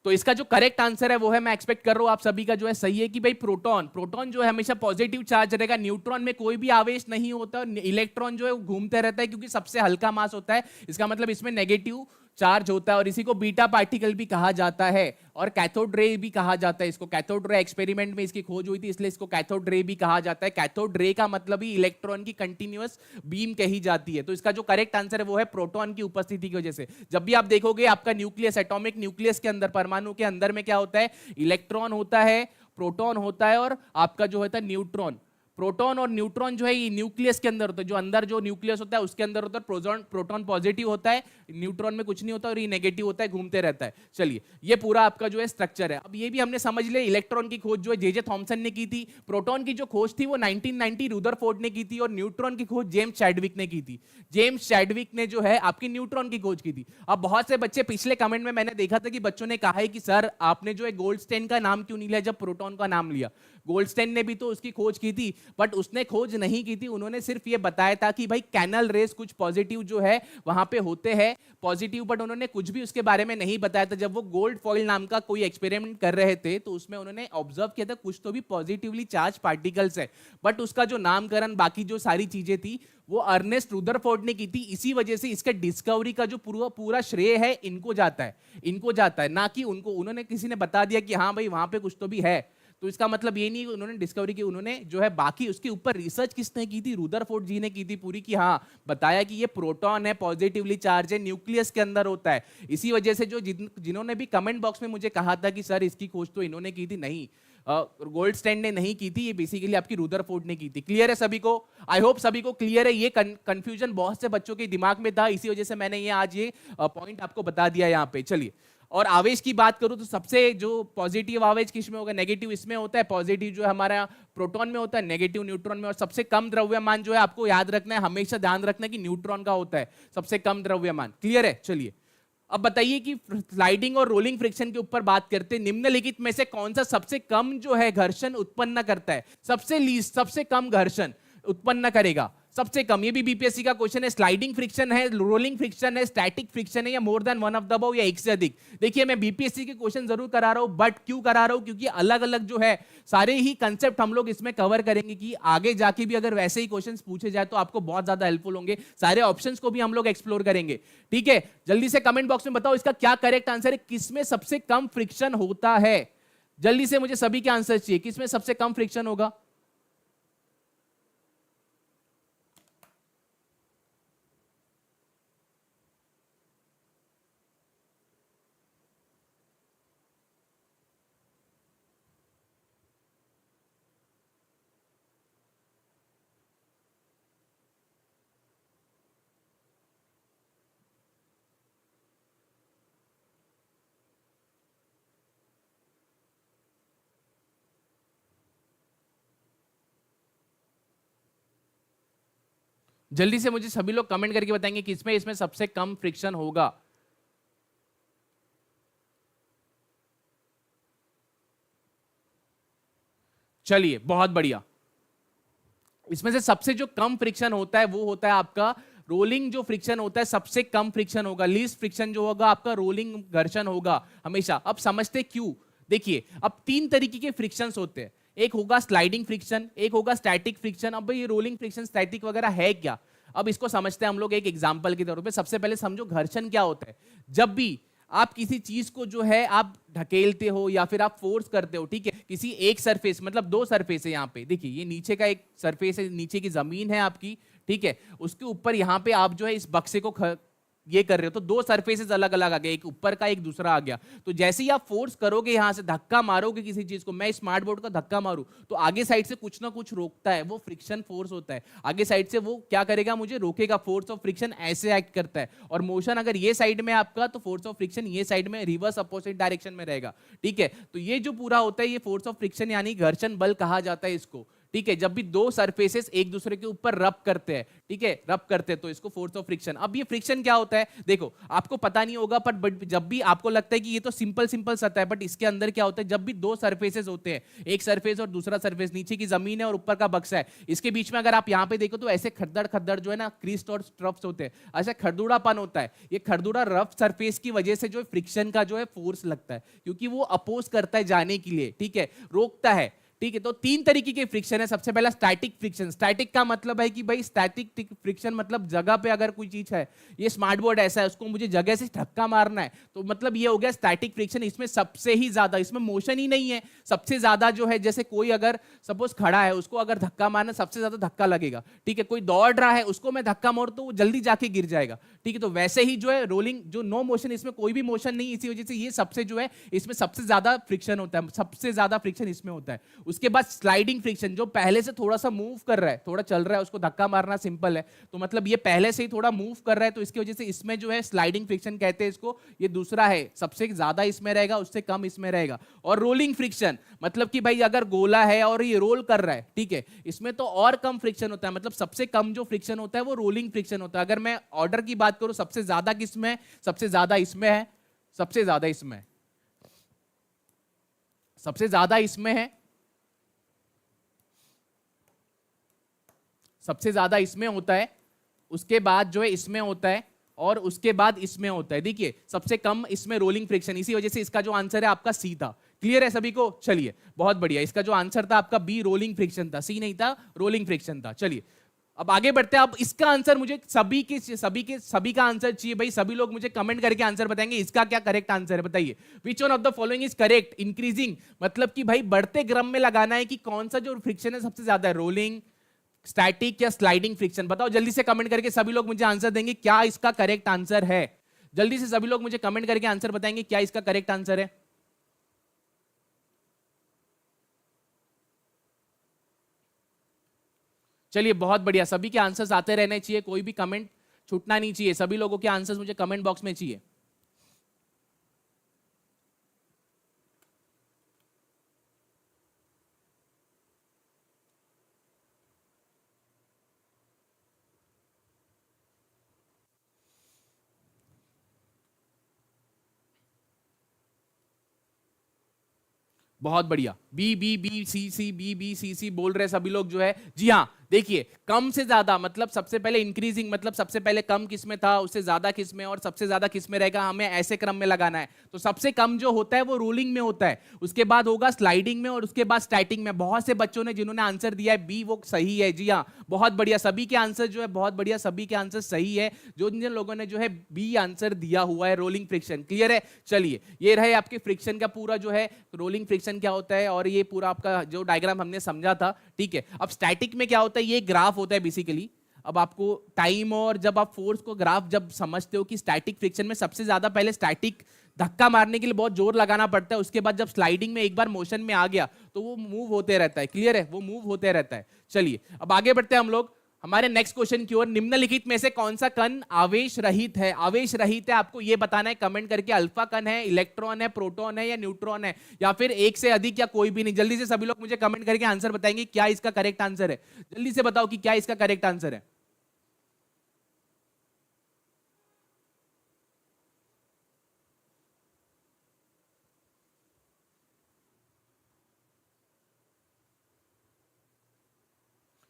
Speaker 1: तो इसका जो करेक्ट आंसर है वो है, मैं एक्सपेक्ट कर रहा हूं आप सभी का जो है सही है, कि भाई प्रोटॉन, प्रोटॉन जो है हमेशा पॉजिटिव चार्ज रहेगा, न्यूट्रॉन में कोई भी आवेश नहीं होता, इलेक्ट्रॉन जो है वो घूमते रहता है, क्योंकि सबसे हल्का मास होता है, इसका मतलब इसमें नेगेटिव चार्ज होता है, और इसी को बीटा पार्टिकल भी कहा जाता है, और कैथोड रे भी कहा जाता है इसको। कैथोड रे एक्सपेरिमेंट में इसकी खोज हुई थी, इसलिए इसको कैथोड रे भी कहा जाता है। कैथोड रे का मतलब ही इलेक्ट्रॉन की कंटिन्यूअस बीम कही जाती है। तो इसका जो करेक्ट आंसर है वो है प्रोटॉन की उपस्थिति की वजह से। जब भी आप देखोगे आपका न्यूक्लियस, एटॉमिक न्यूक्लियस के अंदर, परमाणु के अंदर में क्या होता है, इलेक्ट्रॉन होता है, प्रोटॉन होता है, और आपका जो होता है न्यूट्रॉन। प्रोटॉन और न्यूट्रॉन जो है ये न्यूक्लियस के अंदर होता है, जो अंदर जो न्यूक्लियस होता है उसके अंदर होता है। प्रोटॉन पॉजिटिव होता है, न्यूट्रॉन में कुछ नहीं होता, और ये नेगेटिव होता है, घूमते रहता है। चलिए ये पूरा आपका जो है स्ट्रक्चर है। अब ये भी हमने समझ लिया, इलेक्ट्रॉन की खोज जो है जे थॉमसन ने की थी, प्रोटॉन की जो खोज थी वो 1990 रुदरफोर्ड ने की थी, और न्यूट्रॉन की खोज जेम्स चैडविक ने की थी। जेम्स चैडविक ने जो है आपकी न्यूट्रॉन की खोज की थी। अब बहुत से बच्चे, पिछले कमेंट में मैंने देखा था कि बच्चों ने कहा है कि सर आपने जो है गोल्डस्टेन का नाम क्यों नहीं लिया जब प्रोटॉन का नाम लिया। गोल्डस्टेन ने भी तो उसकी खोज की थी, बट उसने खोज नहीं की थी, उन्होंने सिर्फ ये बताया था कि भाई कैनल रेस कुछ पॉजिटिव जो है वहां पे होते हैं पॉजिटिव, बट उन्होंने कुछ भी उसके बारे में नहीं बताया था। जब वो गोल्ड फॉइल नाम का कोई एक्सपेरिमेंट कर रहे थे तो उसमें उन्होंने ऑब्जर्व किया था कुछ तो भी पॉजिटिवली चार्ज पार्टिकल्स है, बट उसका जो नामकरण, बाकी जो सारी चीजें थी वो अर्नेस्ट रुदरफोर्ड ने की थी। इसी वजह से इसके डिस्कवरी का जो पूरा पूरा श्रेय है इनको जाता है, इनको जाता है, ना कि उनको। उन्होंने, किसी ने बता दिया कि हाँ भाई वहां पे कुछ तो भी है, तो इसका मतलब ये नहीं कि उन्होंने डिस्कवरी की, उन्होंने जो है बाकी उसके ऊपर रिसर्च किसने की थी, रुदरफोर्ड जी ने की थी पूरी, की हाँ बताया कि ये प्रोटॉन है, पॉजिटिवली चार्ज है, न्यूक्लियस के अंदर होता है। इसी वजह से जो जिन्होंने भी कमेंट बॉक्स में मुझे कहा था कि सर इसकी खोज तो इन्होंने की थी, नहीं, गोल्डस्टेन ने नहीं की थी, ये बेसिकली आपकी रुदरफोर्ड ने की थी। क्लियर है सभी को? आई होप सभी को क्लियर है। ये कंफ्यूजन बहुत से बच्चों के दिमाग में था, इसी वजह से मैंने ये आज ये पॉइंट आपको बता दिया यहाँ पे। चलिए, और आवेश की बात करूं तो सबसे जो पॉजिटिव आवेश किसमें होगा, नेगेटिव इसमें होता है, पॉजिटिव जो है हमारा प्रोटॉन में होता है, नेगेटिव न्यूट्रॉन में। और सबसे कम द्रव्यमान जो है आपको याद रखना है, हमेशा ध्यान रखना है कि न्यूट्रॉन का होता है सबसे कम द्रव्यमान। क्लियर है? चलिए अब बताइए कि स्लाइडिंग और रोलिंग फ्रिक्शन के ऊपर बात करते हैं, निम्नलिखित में से कौन सा सबसे कम जो है घर्षण उत्पन्न करता है, सबसे लीस्ट, सबसे कम घर्षण उत्पन्न करेगा, सबसे कम। ये भी बीपीएससी का क्वेश्चन है। स्लाइडिंग फ्रिक्शन है, रोलिंग फ्रिक्शन है, स्टैटिक फ्रिक्शन है, या more than one of the above, या एक से अधिक। देखिए मैं बीपीएससी के क्वेश्चन जरूर करा रहा हूं, बट क्यों करा रहा हूं, क्योंकि अलग अलग जो है सारे ही कंसेप्ट हम लोग इसमें कवर करेंगे, कि आगे जाके भी अगर वैसे ही क्वेश्चन पूछे जाए तो आपको बहुत ज्यादा हेल्पफुल होंगे। सारे ऑप्शंस को भी हम लोग एक्सप्लोर करेंगे। ठीक है, जल्दी से कमेंट बॉक्स में बताओ इसका क्या करेक्ट आंसर है, किसमें सबसे कम फ्रिक्शन होता है। जल्दी से मुझे सभी के आंसर चाहिए, किसमें सबसे कम फ्रिक्शन होगा। जल्दी से मुझे सभी लोग कमेंट करके बताएंगे कि इसमें इसमें सबसे कम फ्रिक्शन होगा। चलिए बहुत बढ़िया। इसमें से सबसे जो कम फ्रिक्शन होता है वो होता है आपका रोलिंग। जो फ्रिक्शन होता है सबसे कम फ्रिक्शन होगा, लीस्ट फ्रिक्शन जो होगा आपका रोलिंग घर्षण होगा हमेशा। अब समझते क्यों, देखिए अब तीन तरीके के फ्रिक्शंस होते हैं, एक होगा स्लाइडिंग फ्रिक्शन, एक होगा स्टैटिक फ्रिक्शन। अब ये रोलिंग फ्रिक्शन स्टैटिक वगैरह है क्या, अब इसको समझते हैं हम लोग एक एग्जांपल के तौर पे। सबसे पहले समझो घर्षण क्या होता है। जब भी आप किसी चीज को जो है आप ढकेलते हो या फिर आप फोर्स करते हो, ठीक है, किसी एक सरफेस, मतलब दो सरफेस है यहाँ पे, देखिए ये नीचे का एक सरफेस है, नीचे की जमीन है आपकी, ठीक है, उसके ऊपर यहाँ पे आप जो है इस बक्से को ये कर रहे हो, तो दो सरफेसेस अलग अलग आ गए, एक ऊपर का एक दूसरा आ गया। तो जैसे ही आप फोर्स करोगे, यहां से धक्का मारोगे किसी चीज को, मैं स्मार्ट बोर्ड का धक्का मारूं तो आगे साइड से कुछ ना कुछ रोकता है, वो फ्रिक्शन फोर्स होता है। आगे साइड से वो क्या करेगा, मुझे रोकेगा, फोर्स ऑफ फ्रिक्शन ऐसे एक्ट करता है। और मोशन अगर ये साइड में आपका, तो फोर्स ऑफ फ्रिक्शन ये साइड में रिवर्स अपोजिट डायरेक्शन में रहेगा, ठीक है। तो ये जो पूरा होता है ये फोर्स ऑफ फ्रिक्शन यानी घर्षण बल कहा जाता है इसको, ठीक है। जब भी दो सरफेसेस एक दूसरे के ऊपर रब करते हैं, ठीक है, रब करते हैं, तो इसको फोर्स ऑफ फ्रिक्शन। अब ये फ्रिक्शन क्या होता है, देखो आपको पता नहीं होगा, बट जब भी आपको लगता है कि ये तो सिंपल सिंपल सतह है, बट इसके अंदर क्या होता है, जब भी दो सरफेसेस होते हैं, एक सरफेस और दूसरा सरफेस, नीचे की जमीन है और ऊपर का बक्सा है, इसके बीच में अगर आप यहां पे देखो तो ऐसे खद्दड़ खद्दड़ जो है ना, क्रीस्ट और स्ट्रफ्स होते हैं, ऐसा खरदूड़ापन होता है। ये खरदूड़ा रफ सरफेस की वजह से जो फ्रिक्शन का जो है फोर्स लगता है, क्योंकि वो अपोज करता है जाने के लिए, ठीक है, रोकता है, ठीक है। तो तीन तरीके के फ्रिक्शन है। सबसे पहला स्टैटिक फ्रिक्शन। स्टैटिक का मतलब है कि भाई स्टैटिक फ्रिक्शन मतलब जगह पे अगर कोई चीज है, ये स्मार्ट बोर्ड ऐसा है, उसको मुझे जगह से धक्का मारना है, तो मतलब ये हो गया स्टैटिक फ्रिक्शन। इसमें सबसे ही ज्यादा, इसमें मोशन ही नहीं है, सबसे ज्यादा जो है, जैसे कोई अगर सपोज खड़ा है, उसको अगर धक्का मारना, सबसे ज्यादा धक्का लगेगा, ठीक है। कोई दौड़ रहा है, उसको मैं धक्का मारूं तो वो जल्दी जाके गिर जाएगा, ठीक है। तो वैसे ही जो है रोलिंग, जो नो मोशन, इसमें कोई भी मोशन नहीं, इसी वजह से ये सबसे जो है इसमें सबसे ज्यादा फ्रिक्शन होता है, सबसे ज्यादा फ्रिक्शन इसमें होता है। उसके बाद स्लाइडिंग फ्रिक्शन, जो पहले से थोड़ा सा मूव कर रहा है, थोड़ा चल रहा है, उसको धक्का मारना सिंपल है, तो मतलब ये पहले से ही थोड़ा मूव कर रहा है, तो इसकी वजह से इसमें जो है स्लाइडिंग फ्रिक्शन कहते हैं इसको। ये दूसरा है, सबसे ज्यादा इसमें रहेगा, उससे कम इसमें रहेगा। और रोलिंग फ्रिक्शन मतलब कि भाई अगर गोला है और ये रोल कर रहा है, ठीक है, इसमें तो और कम फ्रिक्शन होता है, मतलब सबसे कम जो फ्रिक्शन होता है वो रोलिंग फ्रिक्शन होता है। अगर मैं ऑर्डर की बात करूं, सबसे ज्यादा किसमें है, सबसे ज्यादा इसमें है, सबसे ज्यादा इसमें, सबसे ज्यादा इसमें है, सबसे ज्यादा इसमें होता है, उसके बाद जो है इसमें होता है, और उसके बाद इसमें होता है। देखिए सबसे कम इसमें रोलिंग फ्रिक्शन, इसी वजह से इसका जो आंसर है आपका सी था। क्लियर है सभी को? चलिए बहुत बढ़िया। इसका जो आंसर था आपका बी रोलिंग फ्रिक्शन था, सी नहीं था, रोलिंग फ्रिक्शन था। चलिए अब आगे बढ़ते हैं। अब इसका आंसर मुझे सभी का आंसर चाहिए भाई। सभी लोग मुझे कमेंट करके आंसर बताएंगे इसका क्या करेक्ट आंसर है, बताइए। Which one of the following is correct? Increasing मतलब कि भाई बढ़ते क्रम में लगाना है कि कौन सा जो फ्रिक्शन है सबसे ज्यादा है, रोलिंग, स्टैटिक या स्लाइडिंग फ्रिक्शन। बताओ जल्दी से कमेंट करके, सभी लोग मुझे आंसर देंगे क्या इसका करेक्ट आंसर है। जल्दी से सभी लोग मुझे कमेंट करके आंसर बताएंगे क्या इसका करेक्ट आंसर है। चलिए बहुत बढ़िया, सभी के आंसर्स आते रहने चाहिए, कोई भी कमेंट छूटना नहीं चाहिए, सभी लोगों के आंसर्स मुझे कमेंट बॉक्स में चाहिए। बहुत बढ़िया, B B B C C B B C C बोल रहे सभी लोग जो है। जी हाँ, देखिए कम से ज्यादा मतलब सबसे पहले इंक्रीजिंग मतलब सबसे पहले कम किस में था, उससे ज्यादा किस में, और सबसे ज्यादा किस में रहेगा, हमें ऐसे क्रम में लगाना है। तो सबसे कम जो होता है वो रोलिंग में होता है, उसके बाद होगा स्लाइडिंग में, और उसके बाद स्टैटिक में। बहुत से बच्चों ने जिन्होंने आंसर दिया है बी, वो सही है। जी हाँ बहुत बढ़िया, सभी के आंसर जो है बहुत बढ़िया, सभी के आंसर सही है। जो जिन लोगों ने जो है बी आंसर दिया हुआ है, रोलिंग फ्रिक्शन। क्लियर है? चलिए ये रहे आपके फ्रिक्शन का पूरा जो है, रोलिंग फ्रिक्शन क्या होता है, और ये पूरा आपका जो डायग्राम हमने समझा था, ठीक है। अब स्टैटिक में क्या होता है, ये ग्राफ होता है बेसिकली। अब आपको टाइम और जब आप फोर्स को ग्राफ जब समझते हो कि स्टैटिक फ्रिक्शन में सबसे ज्यादा पहले स्टैटिक धक्का मारने के लिए बहुत जोर लगाना पड़ता है, उसके बाद जब स्लाइडिंग में एक बार मोशन में आ गया तो वो मूव होते रहता है। क्लियर है? वो मूव होते रहता है। चलिए अब आगे बढ़ते हैं हम लोग हमारे नेक्स्ट क्वेश्चन की ओर। निम्नलिखित में से कौन सा कण आवेश रहित है? आवेश रहित है आपको ये बताना है कमेंट करके। अल्फा कण है, इलेक्ट्रॉन है, प्रोटॉन है, या न्यूट्रॉन है, या फिर एक से अधिक, या कोई भी नहीं। जल्दी से सभी लोग मुझे कमेंट करके आंसर बताएंगे क्या इसका करेक्ट आंसर है। जल्दी से बताओ कि क्या इसका करेक्ट आंसर है।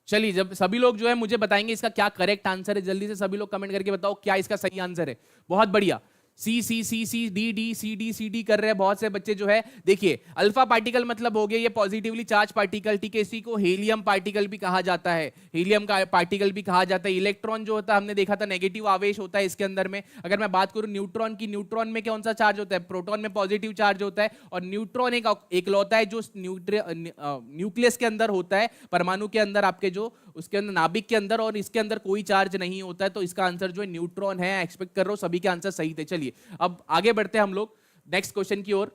Speaker 1: चलिए, जब सभी लोग जो है मुझे बताएंगे इसका क्या करेक्ट आंसर है, जल्दी से सभी लोग कमेंट करके बताओ क्या इसका सही आंसर है। बहुत बढ़िया, C C C C D D C D कर रहे हैं बहुत से बच्चे जो है। देखिए, अल्फा पार्टिकल मतलब हो गया ये पॉजिटिवली चार्ज पार्टिकल, ठीक है, इसी को हीलियम पार्टिकल भी कहा जाता है, हीलियम का पार्टिकल भी कहा जाता है। इलेक्ट्रॉन जो होता है हमने देखा था नेगेटिव आवेश होता है इसके अंदर में। अगर मैं बात करूं न्यूट्रॉन की, न्यूट्रॉन में कौन सा चार्ज होता है, प्रोटॉन में पॉजिटिव चार्ज होता है, और न्यूट्रॉन एक एकलौता है जो न्यूक्लियस के अंदर होता है, परमाणु के अंदर आपके जो उसके अंदर नाभिक के अंदर, और इसके अंदर कोई चार्ज नहीं होता है। तो इसका आंसर जो है न्यूट्रॉन है। एक्सपेक्ट कर रहा हूं सभी के आंसर सही थे। चलिए अब आगे बढ़ते हैं हम लोग नेक्स्ट क्वेश्चन की ओर।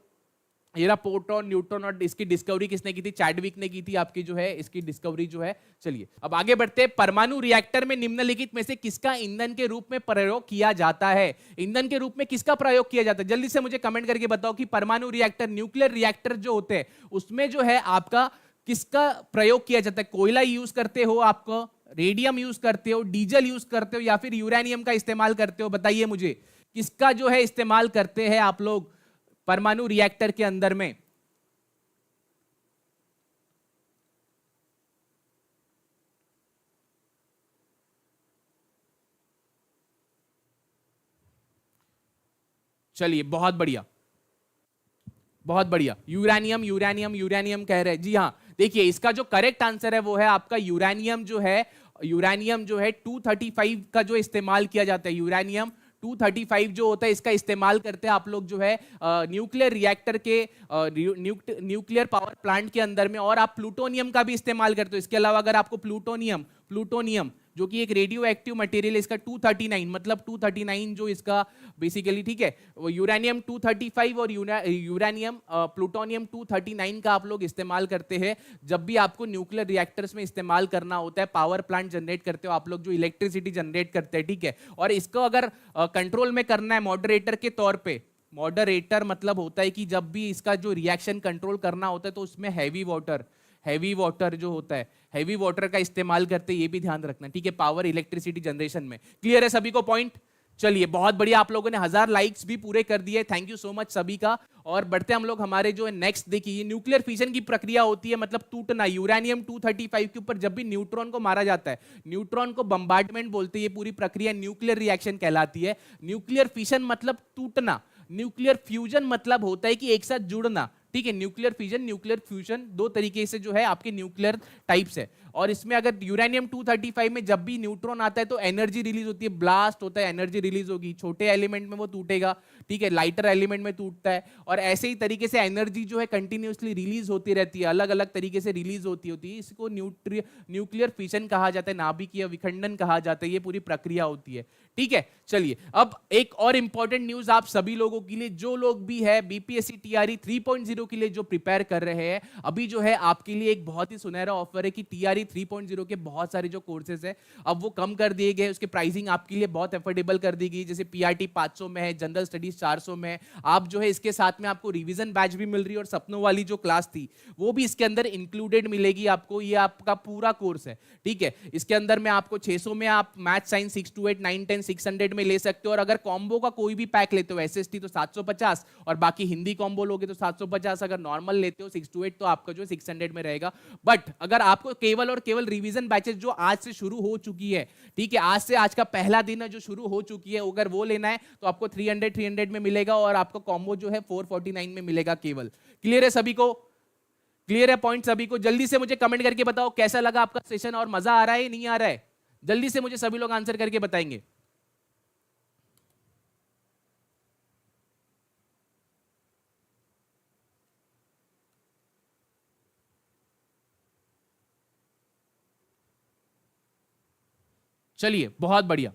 Speaker 1: ये रहा प्रोटॉन, न्यूट्रॉन, और इसकी डिस्कवरी किसने की थी, चैडविक ने की थी आपकी जो है इसकी डिस्कवरी जो है। चलिए अब आगे बढ़ते हैं। परमाणु रिएक्टर में निम्नलिखित में से किसका ईंधन के रूप में प्रयोग किया जाता है, ईंधन के रूप में किसका प्रयोग किया जाता है, जल्दी से मुझे कमेंट करके बताओ कि परमाणु रिएक्टर, न्यूक्लियर रिएक्टर जो होते हैं उसमें जो है आपका किसका प्रयोग किया जाता है। कोयला यूज करते हो, आपको रेडियम यूज करते हो, डीजल यूज करते हो, या फिर यूरेनियम का इस्तेमाल करते हो, बताइए मुझे किसका जो है इस्तेमाल करते हैं आप लोग परमाणु रिएक्टर के अंदर में। चलिए बहुत बढ़िया, बहुत बढ़िया, यूरेनियम यूरेनियम यूरेनियम कह रहे हैं। जी हाँ, देखिए इसका जो करेक्ट आंसर है वो है आपका यूरेनियम जो है, यूरेनियम जो है 235 का जो इस्तेमाल किया जाता है, यूरेनियम 235 जो होता है इसका इस्तेमाल करते हैं आप लोग जो है न्यूक्लियर रिएक्टर के न्यूक्लियर पावर प्लांट के अंदर में। और आप प्लूटोनियम का भी इस्तेमाल करते हो। इसके अलावा अगर आपको प्लूटोनियम, प्लूटोनियम जो कि एक रेडियो एक्टिव मटेरियल है, इसका 239 मतलब 239 जो इसका बेसिकली, ठीक है, वो यूरेनियम 235 और यूरेनियम प्लूटोनियम 239 का आप लोग इस्तेमाल करते हैं जब भी आपको न्यूक्लियर रिएक्टर्स में इस्तेमाल करना होता है। पावर प्लांट जनरेट करते हो आप लोग, जो इलेक्ट्रिसिटी जनरेट करते हैं, ठीक है। और इसको अगर कंट्रोल में करना है मॉडरेटर के तौर पे, मॉडरेटर मतलब होता है कि जब भी इसका जो रिएक्शन कंट्रोल करना होता है तो उसमें हैवी वाटर जो होता है, हैवी वाटर का इस्तेमाल करते हैं, ये भी ध्यान रखना, ठीक है, पावर इलेक्ट्रिसिटी जनरेशन में। क्लियर है सभी को पॉइंट? चलिए बहुत बढ़िया, आप लोगों ने 1000 लाइक्स भी पूरे कर दिए, थैंक यू सो मच सभी का। और बढ़ते हम लोग हमारे जो है नेक्स्ट, देखिए न्यूक्लियर फिशन की प्रक्रिया होती है, मतलब टूटना। यूरेनियम 235 के ऊपर जब भी न्यूट्रॉन को मारा जाता है, न्यूट्रॉन को बम्बार्डमेंट बोलते हैं, ये पूरी प्रक्रिया न्यूक्लियर रिएक्शन कहलाती है। न्यूक्लियर फिशन मतलब टूटना, न्यूक्लियर फ्यूजन मतलब होता है कि एक साथ जुड़ना, ठीक है। न्यूक्लियर फिजन, न्यूक्लियर फ्यूजन दो तरीके से जो है आपके न्यूक्लियर टाइप्स है। और इसमें अगर यूरेनियम 235 में जब भी न्यूट्रॉन आता है तो एनर्जी रिलीज होती है, ब्लास्ट होता है, एनर्जी रिलीज होगी। छोटे एलिमेंट में वो टूटेगा, ठीक है, लाइटर एलिमेंट में टूटता है। और ऐसे ही तरीके से एनर्जी जो है कंटिन्यूसली रिलीज होती रहती है, अलग अलग तरीके से रिलीज होती है। इसको न्यूक्लियर फिशन कहा जाता है, नाभिकीय विखंडन कहा जाता है। ये पूरी प्रक्रिया होती है, ठीक है। चलिए अब एक और इंपॉर्टेंट न्यूज आप सभी लोगों के लिए, जो लोग भी है बीपीएससी टीआरई 3.0 के लिए जो प्रिपेयर कर रहे हैं, अभी जो है आपके लिए एक बहुत ही सुनहरा ऑफर है कि टीआरई 3.0 के बहुत सारे जो कोर्सेज है अब वो कम कर दिए गए, उसकी प्राइसिंग आपके लिए बहुत अफोर्डेबल कर दी गई। जैसे पीआरटी 500 में है, जनरल स्टडीज 400 में है। आप जो है इसके साथ में आपको रिवीजन बैच भी मिल रही है, और सपनों वाली जो क्लास थी वो भी इसके अंदर इंक्लूडेड मिलेगी आपको। ये आपका पूरा कोर्स है, ठीक है। इसके अंदर में आपको 600 में आप मैथ साइंस 6 to 8 9 10 600 में ले सकते हो। और अगर कॉम्बो का कोई भी पैक लेते हो, एसएसटी तो 750, और बाकी हिंदी कॉम्बो लोगे तो 750। अगर नॉर्मल लेते हो 6 to 8 तो आपका जो 600 में रहेगा। बट अगर आपको केवल और केवल रिवीजन बैचेस जो आज से शुरू हो चुकी है, ठीक है, आज से, आज का पहला दिन है जो शुरू हो चुकी है, अगर वो लेना है तो आपको 300 में मिलेगा, और आपको कॉम्बो जो है 449 में मिलेगा केवल। क्लियर है सभी को? क्लियर है पॉइंट सभी को? जल्दी से मुझे कमेंट करके बताओ कैसा लगा आपका सेशन, और मजा आ रहा है नहीं आ रहा है? जल्दी से मुझे सभी लोग आंसर करके बताएंगे। चलिए बहुत बढ़िया।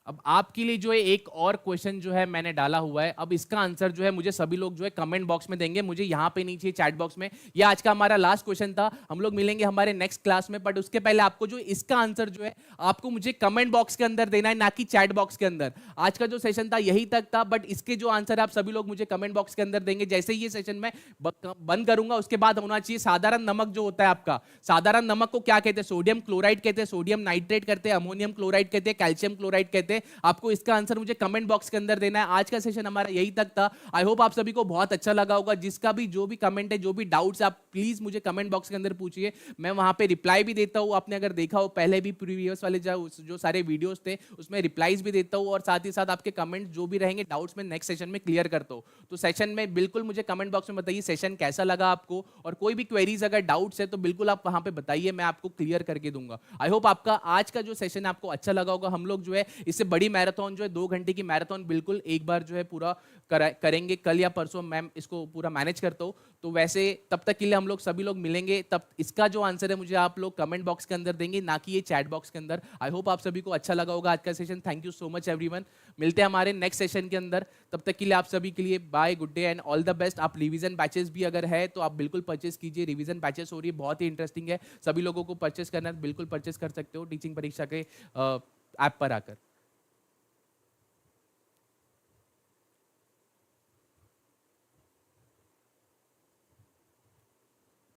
Speaker 1: अब आपके लिए जो है एक और क्वेश्चन जो है मैंने डाला हुआ है। अब इसका आंसर जो है मुझे सभी लोग जो है कमेंट बॉक्स में देंगे, मुझे यहां पे नहीं चाहिए चैट बॉक्स में। ये आज का हमारा लास्ट क्वेश्चन था, हम लोग मिलेंगे हमारे नेक्स्ट क्लास में। बट उसके पहले आपको जो इसका आंसर जो है आपको मुझे कमेंट बॉक्स के अंदर देना है, ना कि चैट बॉक्स के अंदर। आज का जो सेशन था यही तक था, बट इसके जो आंसर है आप सभी लोग मुझे कमेंट बॉक्स के अंदर देंगे। जैसे ही ये सेशन में बंद करूंगा उसके बाद होना चाहिए साधारण नमक जो होता है आपका। साधारण नमक को क्या कहते हैं? सोडियम क्लोराइड कहते हैं, सोडियम नाइट्रेट कहते हैं, अमोनियम क्लोराइड कहते हैं, कैल्शियम क्लोराइड कहते हैं। है आपको इसका आंसर मुझे कमेंट बॉक्स के अंदर देना है। आज का सेशन हमारा यही तक था। आई होप आप सभी को बहुत अच्छा लगा होगा। जिसका भी जो भी कमेंट है, जो भी डाउट्स, आप प्लीज मुझे कमेंट बॉक्स के अंदर पूछिए, मैं वहां पे रिप्लाई भी देता हूं। आपने अगर देखा हो पहले भी प्रीवियस वाले जो सारे वीडियोस थे उसमें रिप्लाईज भी देता हूं, और साथ ही साथ आपके कमेंट जो भी रहेंगे डाउट्स में नेक्स्ट सेशन में क्लियर करता हूं। तो सेशन में बिल्कुल मुझे कमेंट बॉक्स में बताइए सेशन कैसा लगा आपको, और कोई भी क्वेरीज अगर डाउट्स है तो बिल्कुल आप वहां पे बताइए, मैं आपको क्लियर करके दूंगा। आई होप आपका आज का जो सेशन है आपको अच्छा लगा होगा। हम लोग जो है इससे बड़ी मैराथन जो है 2 घंटे की मैराथन बिल्कुल एक बार जो है पूरा करेंगे कल या परसों। मैं इसको पूरा मैनेज करता हूं, तो वैसे तब तक के लिए हम लोग सभी लोग मिलेंगे। तब इसका जो आंसर है मुझे आप लोग कमेंट बॉक्स के अंदर देंगे, ना कि ये चैट बॉक्स के अंदर। आई होप आप सभी को अच्छा लगा होगा आज का session. Thank you so much everyone. मिलते हैं हमारे नेक्स्ट सेशन के अंदर। तब तक के लिए आप सभी के लिए bye, good day and all the best. आप रिवीजन बैचेस भी अगर है तो आप बिल्कुल परचेस कीजिए। रिवीजन बैचेस हो रही है, बहुत ही इंटरेस्टिंग है। सभी लोगों को परचेस करना है, बिल्कुल परचेस कर सकते हो टीचिंग परीक्षा के ऐप पर आकर।